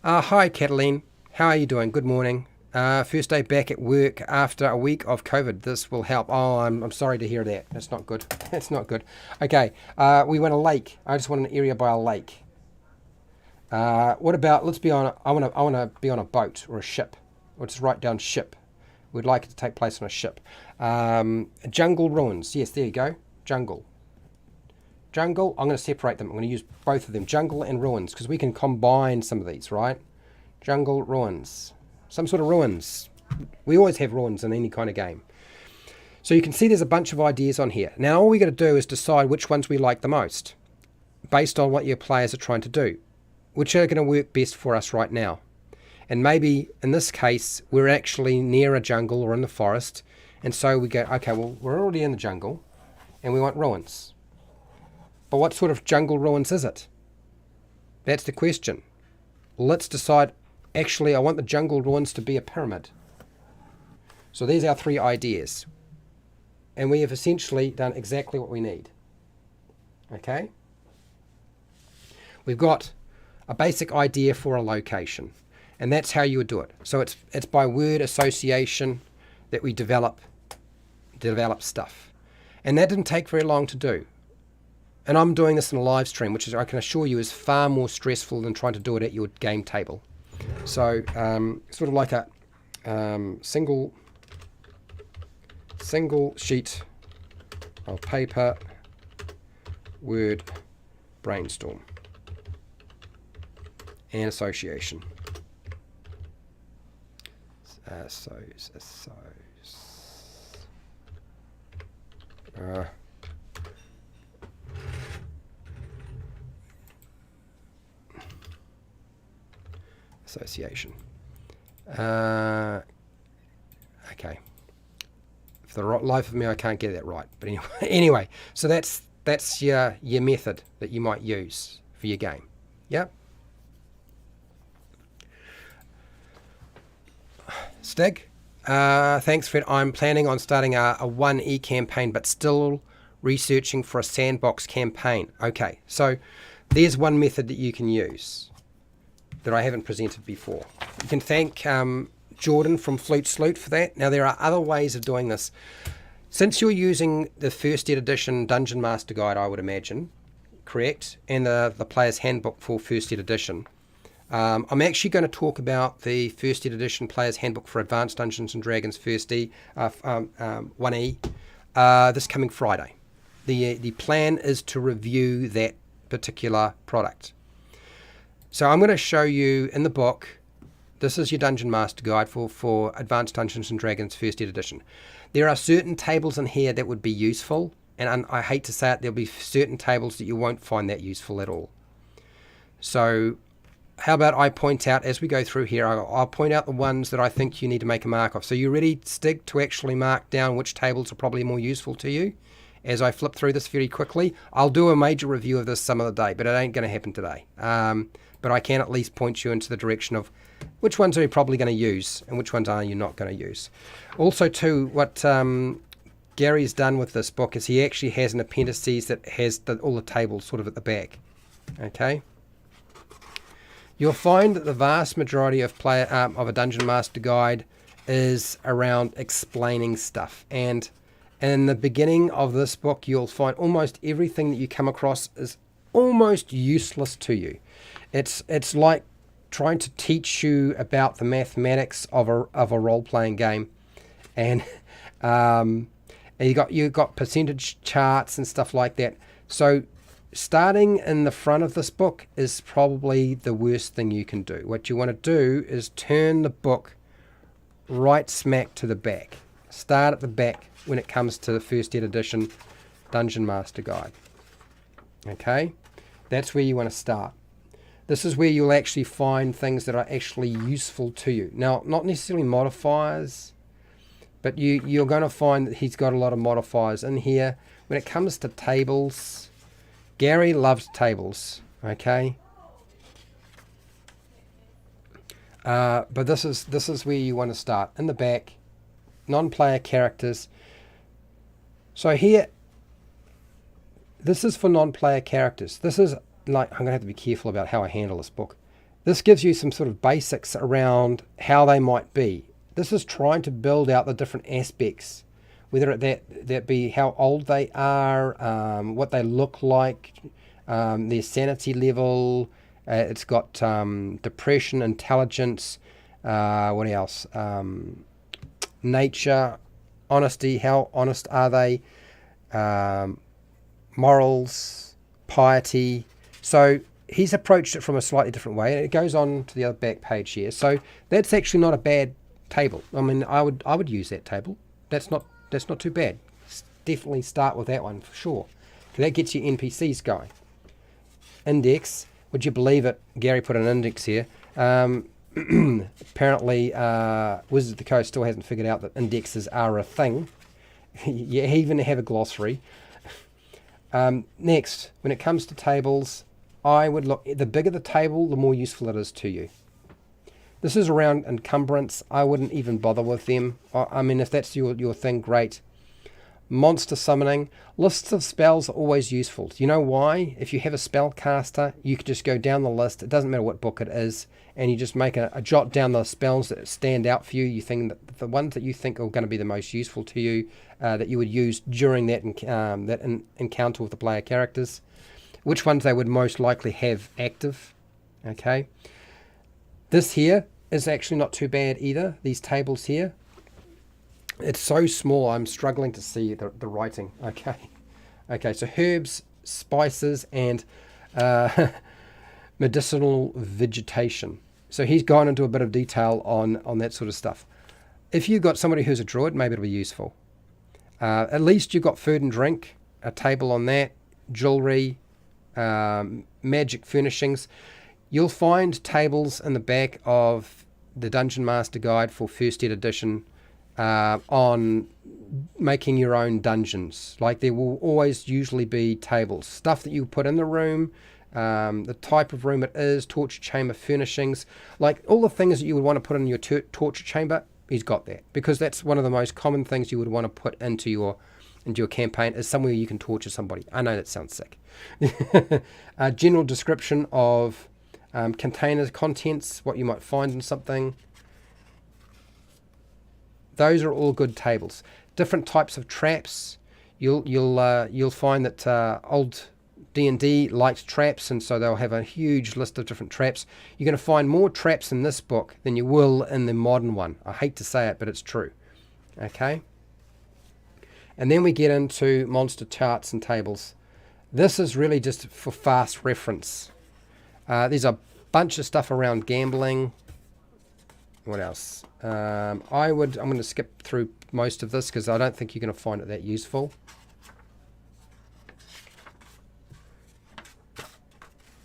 Hi, Cataline. How are you doing? Good morning. First day back at work after a week of COVID. This will help. Oh, I'm sorry to hear that. That's not good. That's not good. Okay. We want a lake. I just want an area by a lake. What about? Let's be on. I want to be on a boat or a ship. Or just write down ship. We'd like it to take place on a ship. Jungle ruins. Yes, there you go. Jungle. I'm going to separate them. I'm going to use both of them, jungle and ruins, because we can combine some of these, right? Jungle, ruins. Some sort of ruins. We always have ruins in any kind of game. So you can see there's a bunch of ideas on here. Now all we got to do is decide which ones we like the most, based on what your players are trying to do, which are going to work best for us right now. And maybe in this case, we're actually near a jungle or in the forest, and so we go, okay, well, we're already in the jungle, and we want ruins. But what sort of jungle ruins is it? That's the question. Let's decide, actually, I want the jungle ruins to be a pyramid. So there's our three ideas. And we have essentially done exactly what we need. Okay? We've got a basic idea for a location. And that's how you would do it. So it's by word association that we develop stuff. And that didn't take very long to do. And I'm doing this in a live stream, which is, I can assure you, is far more stressful than trying to do it at your game table. So sort of like a single sheet of paper, word, brainstorm, and association. Uh, association. Okay. For the life of me, I can't get that right. But anyway, anyway, so that's your method that you might use for your game. Yep. Stig, thanks, Fred. I'm planning on starting a 1E campaign, but still researching for a sandbox campaign. Okay, so there's one method that you can use that I haven't presented before. You can thank Jordan from Flute Sloot for that. Now, there are other ways of doing this. Since you're using the first edition Dungeon Master Guide, I would imagine, correct, and the Player's Handbook for first edition, I'm actually going to talk about the first edition Player's Handbook for Advanced Dungeons and Dragons 1E this coming Friday. The plan is to review that particular product. So I'm going to show you in the book, this is your Dungeon Master Guide for Advanced Dungeons and Dragons 1st edition. There are certain tables in here that would be useful, and I hate to say it, there'll be certain tables that you won't find that useful at all. So how about I point out, as we go through here, I'll point out the ones that I think you need to make a mark of. So you ready, Stig, to actually mark down which tables are probably more useful to you? As I flip through this very quickly, I'll do a major review of this some other day, but it ain't going to happen today. But I can at least point you into the direction of which ones are you probably going to use and which ones are you not going to use. Also, too, what Gary's done with this book is he actually has an appendices that has all the tables sort of at the back. Okay. You'll find that the vast majority of a Dungeon Master Guide is around explaining stuff. And in the beginning of this book, you'll find almost everything that you come across is almost useless to you. It's like trying to teach you about the mathematics of a role-playing game, and you've got percentage charts and stuff like that. So starting in the front of this book is probably the worst thing you can do. What you want to do is turn the book right smack to the back. Start at the back when it comes to the first edition Dungeon Master Guide. Okay, that's where you want to start. This is where you'll actually find things that are actually useful to you. Now, not necessarily modifiers, but you're going to find that he's got a lot of modifiers in here. When it comes to tables, Gary loves tables, okay? But this is where you want to start. In the back, non-player characters. So here, this is for non-player characters. This is like, I'm going to have to be careful about how I handle this book. This gives you some sort of basics around how they might be. This is trying to build out the different aspects, whether that be how old they are, what they look like, their sanity level. It's got depression, intelligence, what else? Nature, honesty, how honest are they? Morals, piety. So he's approached it from a slightly different way, and it goes on to the other back page here. So that's actually not a bad table. I mean, I would use that table. That's not too bad. Definitely start with that one for sure, because that gets you NPCs going. Index. Would you believe it? Gary put an index here. Apparently, Wizards of the Coast still hasn't figured out that indexes are a thing. You even have a glossary. Next, when it comes to tables, I would look, the bigger the table, the more useful it is to you. This is around encumbrance. I wouldn't even bother with them. I mean, if that's your thing, great. Monster summoning. Lists of spells are always useful. Do you know why? If you have a spellcaster, you could just go down the list. It doesn't matter what book it is, and you just make a jot down the spells that stand out for you. You think that the ones that you think are going to be the most useful to you, that you would use during that encounter with the player characters. Which ones they would most likely have active. Okay. This here is actually not too bad either. These tables here. It's so small, I'm struggling to see the writing. Okay. Okay, so herbs, spices, and medicinal vegetation. So he's gone into a bit of detail on that sort of stuff. If you've got somebody who's a druid, maybe it'll be useful. At least you've got food and drink, a table on that, jewelry, magic furnishings. You'll find tables in the back of the Dungeon Master Guide for First Ed Edition on making your own dungeons. Like, there will always usually be tables, stuff that you put in the room, the type of room it is, torture chamber furnishings, like all the things that you would want to put in your torture chamber. He's got that, because that's one of the most common things you would want to put into your campaign, is somewhere you can torture somebody. I know that sounds sick. A general description of container contents, what you might find in something. Those are all good tables. Different types of traps. You'll find that old D&D liked traps, and so they'll have a huge list of different traps. You're going to find more traps in this book than you will in the modern one. I hate to say it, but it's true. Okay. And then we get into monster charts and tables. This is really just for fast reference. There's a bunch of stuff around gambling. What else? I'm going to skip through most of this because I don't think you're going to find it that useful.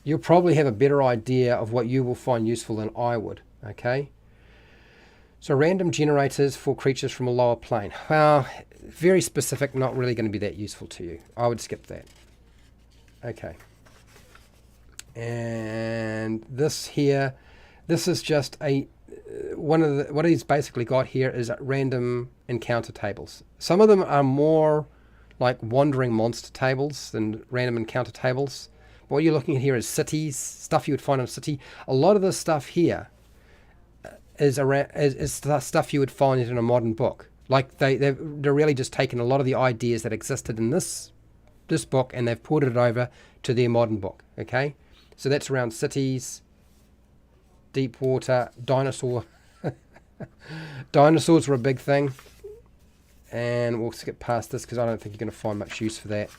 You'll probably have a better idea of what you will find useful than I would. Okay. So random generators for creatures from a lower plane. Well, very specific, not really going to be that useful to you. I would skip that. Okay. And this here, this is just what he's basically got here is random encounter tables. Some of them are more like wandering monster tables than random encounter tables. What you're looking at here is cities, stuff you would find in a city. A lot of this stuff here is stuff you would find in a modern book. Like they're really just taken a lot of the ideas that existed in this book and they've ported it over to their modern book. Okay, so that's around cities, deep water, dinosaur. Dinosaurs were a big thing, and we'll skip past this because I don't think you're going to find much use for that.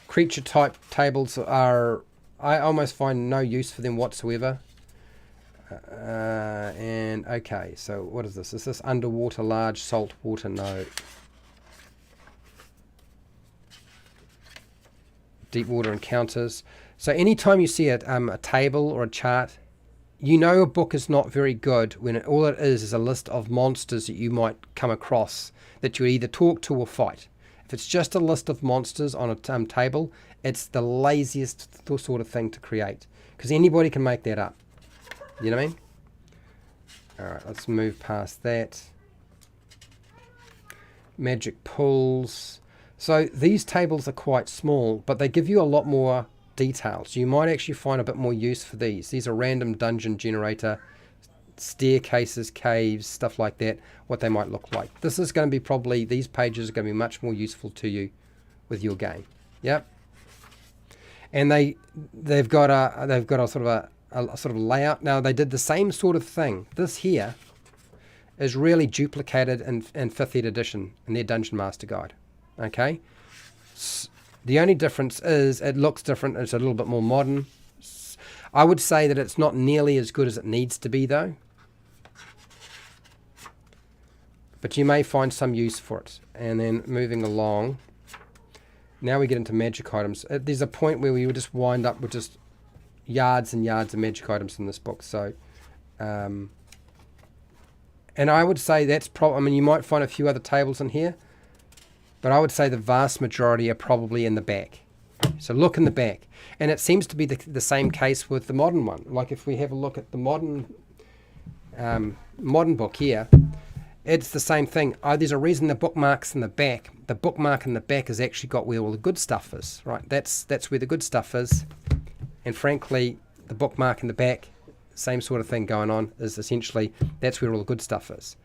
Creature type tables I almost find no use for them whatsoever. And okay, so what is this? Is this underwater, large, salt water? No. Deep water encounters. So anytime you see a table or a chart, you know a book is not very good when all it is a list of monsters that you might come across that you either talk to or fight. If it's just a list of monsters on a table, it's the laziest sort of thing to create, because anybody can make that up. You know what I mean? Alright, let's move past that. Magic pools. So these tables are quite small, but they give you a lot more details. You might actually find a bit more use for these. These are random dungeon generator, staircases, caves, stuff like that, what they might look like. This is going to be probably, these pages are going to be much more useful to you with your game. Yep. And they've got a sort of layout. Now they did the same sort of thing. This here is really duplicated in 5th Ed edition in their Dungeon Master Guide. Okay. The only difference is it looks different. It's a little bit more modern. I would say that it's not nearly as good as it needs to be, though. But you may find some use for it. And then moving along, now we get into magic items. There's a point where we would just wind up with just yards and yards of magic items in this book. So, and I would say that's probably, I mean, you might find a few other tables in here, but I would say the vast majority are probably in the back. So look in the back. And it seems to be the same case with the modern one. Like if we have a look at the modern book here, it's the same thing. There's a reason the bookmark's in the back. The bookmark in the back has actually got where all the good stuff is, right? That's where the good stuff is. And frankly, the bookmark in the back, same sort of thing going on, is essentially that's where all the good stuff is.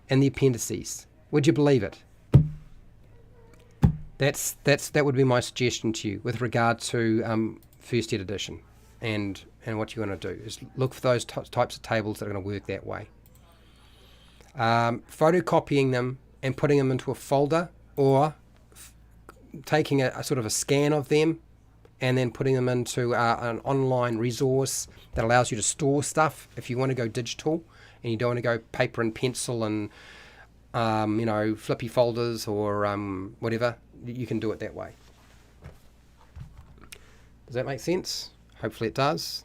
And the appendices. Would you believe it? That would be my suggestion to you with regard to First Ed edition, and what you want to do is look for those types of tables that are going to work that way. Photocopying them and putting them into a folder, or taking a sort of a scan of them and then putting them into an online resource that allows you to store stuff if you want to go digital. and you don't want to go paper and pencil and flippy folders or whatever, you can do it that way. Does that make sense? Hopefully it does.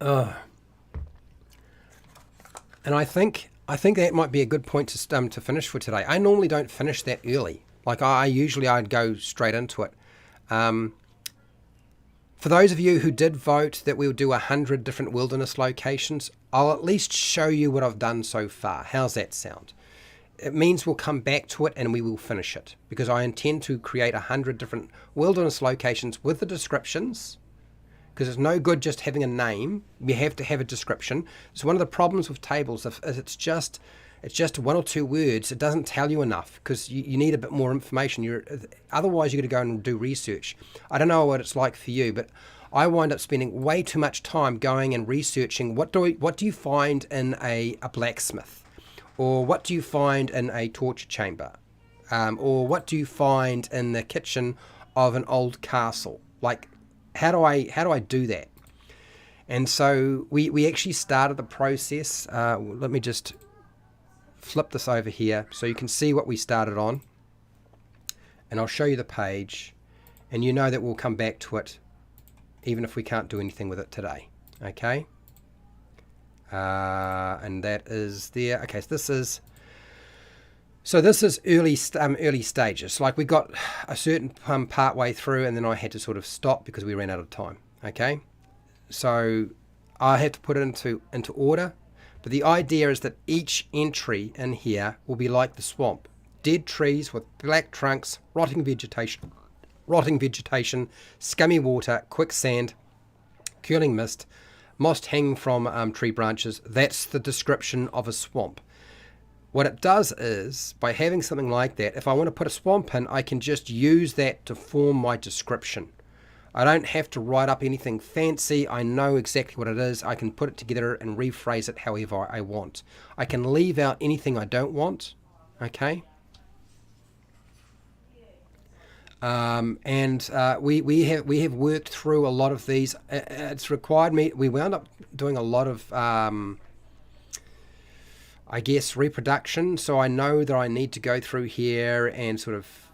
And I think that might be a good point to finish for today. I normally don't finish that early. Like I'd go straight into it. For those of you who did vote that we'll do 100 different wilderness locations, I'll at least show you what I've done so far. How's that sound? It means we'll come back to it and we will finish it, because I intend to create 100 different wilderness locations with the descriptions, because it's no good just having a name. You have to have a description. So one of the problems with tables is it's just one or two words. It doesn't tell you enough, because you need a bit more information. Otherwise you're going to go and do research. I don't know what it's like for you, but I wind up spending way too much time going and researching what do you find in a blacksmith, or what do you find in a torture chamber, or what do you find in the kitchen of an old castle. Like, how do I do that? And so we actually started the process. Let me just flip this over here so you can see what we started on, and I'll show you the page, and you know that we'll come back to it even if we can't do anything with it today. Okay, and that is there. Okay, so this is early stages. Like, we got a certain part way through, and then I had to sort of stop because we ran out of time. Okay, so I had to put it into order. But the idea is that each entry in here will be like the swamp. Dead trees with black trunks, rotting vegetation, scummy water, quicksand, curling mist, moss hanging from tree branches. That's the description of a swamp. What it does is, by having something like that, if I want to put a swamp in, I can just use that to form my description. I don't have to write up anything fancy. I know exactly what it is. I can put it together and rephrase it however I want. I can leave out anything I don't want. Okay. We have worked through a lot of these. It's required me. We wound up doing a lot of reproduction. So I know that I need to go through here and sort of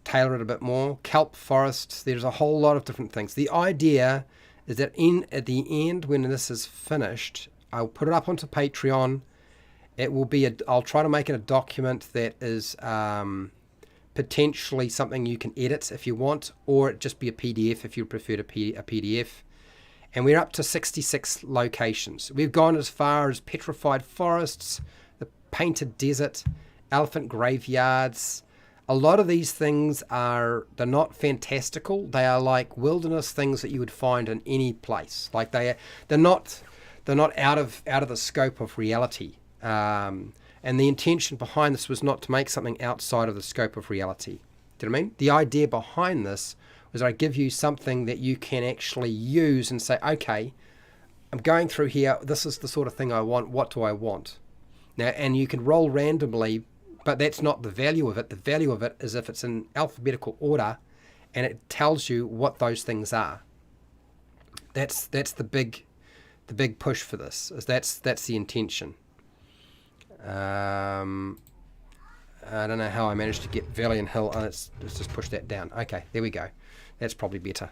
tailor it a bit more. Kelp forests, there's a whole lot of different things. The idea is that at the end, when this is finished, I'll put it up onto Patreon. It will be I'll try to make it a document that is potentially something you can edit if you want, or it just be a PDF if you prefer a PDF. And we're up to 66 locations. We've gone as far as petrified forests, the painted desert, elephant graveyards. A lot of these things they're not fantastical. They are like wilderness things that you would find in any place. Like they're not out of the scope of reality. And the intention behind this was not to make something outside of the scope of reality. Do you know what I mean? The idea behind this was I give you something that you can actually use and say, okay, I'm going through here. This is the sort of thing I want. What do I want? Now, and you can roll randomly, but that's not the value of it. The value of it is if it's in alphabetical order and it tells you what those things are. That's the big push for this. That's the intention. I don't know how I managed to get Valley and Hill. Let's just push that down. Okay, there we go. That's probably better.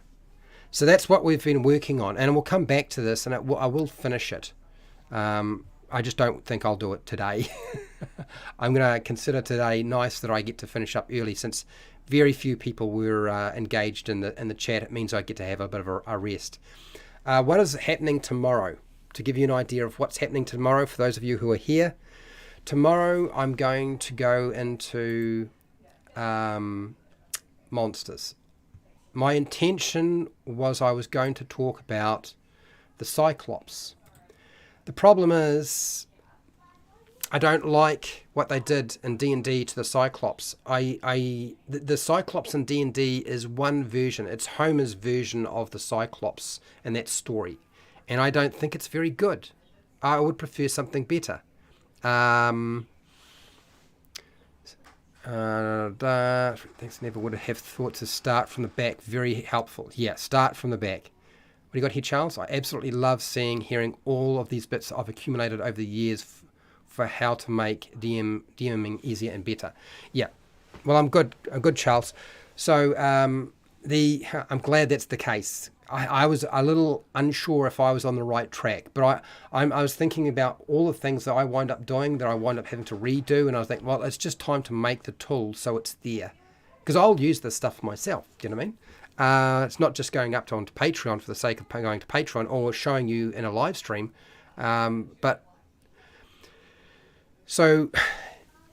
So that's what we've been working on, and we'll come back to this, and I will finish it. I just don't think I'll do it today. I'm going to consider today nice that I get to finish up early, since very few people were engaged in the chat. It means I get to have a bit of a rest. What is happening tomorrow? To give you an idea of what's happening tomorrow, for those of you who are here, tomorrow I'm going to go into monsters. My intention was I was going to talk about the Cyclops. The problem is I don't like what they did in D&D to the Cyclops. The Cyclops in D&D is one version. It's Homer's version of the Cyclops in that story. And I don't think it's very good. I would prefer something better. Thanks, never would have thought to start from the back. Very helpful. Yeah, start from the back. do you got here, Charles? I absolutely love hearing all of these bits I've accumulated over the years for how to make DMing easier and better. Yeah, well, I'm good, Charles. So I'm glad that's the case. I was a little unsure if I was on the right track, but I was thinking about all the things that I wind up doing, that I wind up having to redo, and I was thinking, well, it's just time to make the tool so it's there, because I'll use this stuff myself. Do you know what I mean? It's not just going up onto Patreon for the sake of going to Patreon or showing you in a live stream, but so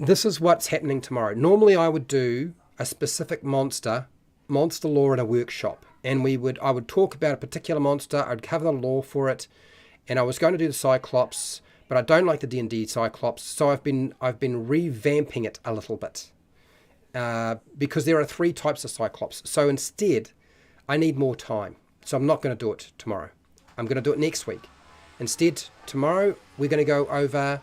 this is what's happening tomorrow. Normally I would do a specific monster lore in a workshop, and I would talk about a particular monster. I'd cover the lore for it, and I was going to do the Cyclops, but I don't like the D&D Cyclops, so I've been revamping it a little bit, because there are 3 types of Cyclops. So instead, I need more time, so I'm not going to do it tomorrow. I'm going to do it next week. Instead, tomorrow we're going to go over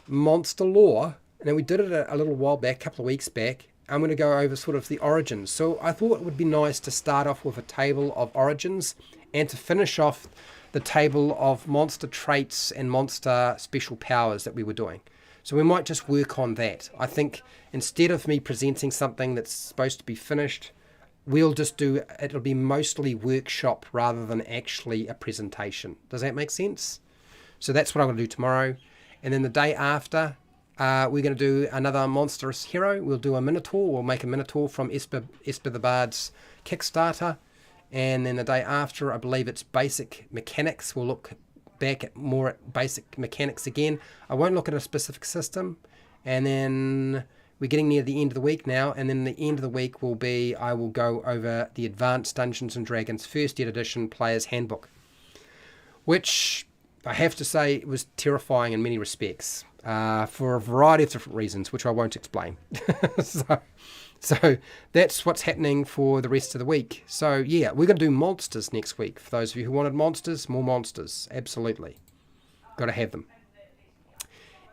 monster lore. And we did it a little while back, a couple of weeks back. I'm going to go over sort of the origins. So I thought it would be nice to start off with a table of origins and to finish off the table of monster traits and monster special powers that we were doing. So we might just work on that. I think instead of me presenting something that's supposed to be finished, it'll be mostly workshop rather than actually a presentation. Does that make sense? So that's what I'm going to do tomorrow. And then the day after, we're going to do another monstrous hero. We'll do a Minotaur. We'll make a Minotaur from Esper the Bard's Kickstarter. And then the day after, I believe it's basic mechanics. We'll look back at basic mechanics again. I won't look at a specific system. And then we're getting near the end of the week now. And then the end of the week I will go over the Advanced Dungeons & Dragons First Ed Edition Player's Handbook, which I have to say was terrifying in many respects. For a variety of different reasons, which I won't explain. So that's what's happening for the rest of the week. So yeah, we're going to do monsters next week. For those of you who wanted monsters, more monsters. Absolutely. Got to have them.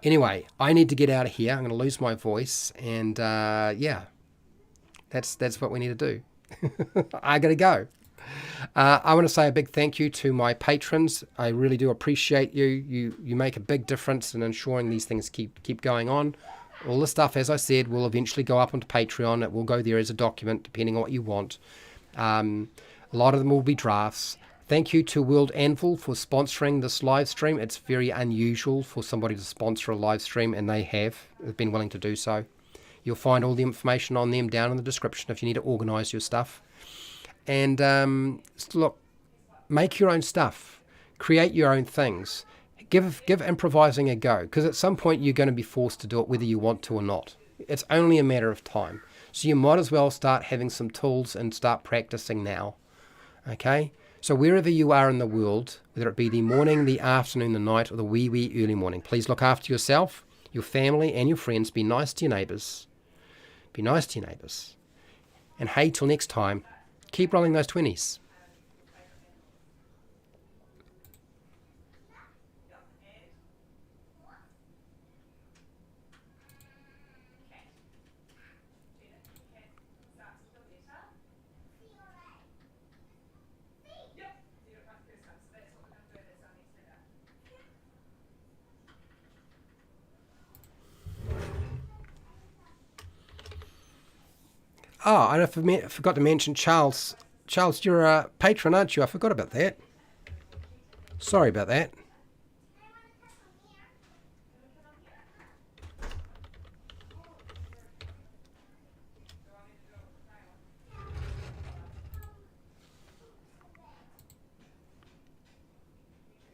Anyway, I need to get out of here. I'm going to lose my voice. And yeah, that's what we need to do. I got to go. I want to say a big thank you to my patrons. I really do appreciate you. You make a big difference in ensuring these things keep going on. All the stuff, as I said, will eventually go up onto Patreon. It will go there as a document, depending on what you want. A lot of them will be drafts. Thank you to World Anvil for sponsoring this live stream. It's very unusual for somebody to sponsor a live stream, and they've been willing to do so. You'll find all the information on them down in the description if you need to organise your stuff. And look, make your own stuff, create your own things, give improvising a go, because at some point you're going to be forced to do it whether you want to or not. It's only a matter of time. So you might as well start having some tools and start practicing now. Okay? So wherever you are in the world, whether it be the morning, the afternoon, the night, or the wee early morning, please look after yourself, your family, and your friends. Be nice to your neighbours. Be nice to your neighbours. And hey, till next time, keep rolling those 20s. Oh, and I forgot to mention Charles. Charles, you're a patron, aren't you? I forgot about that. Sorry about that.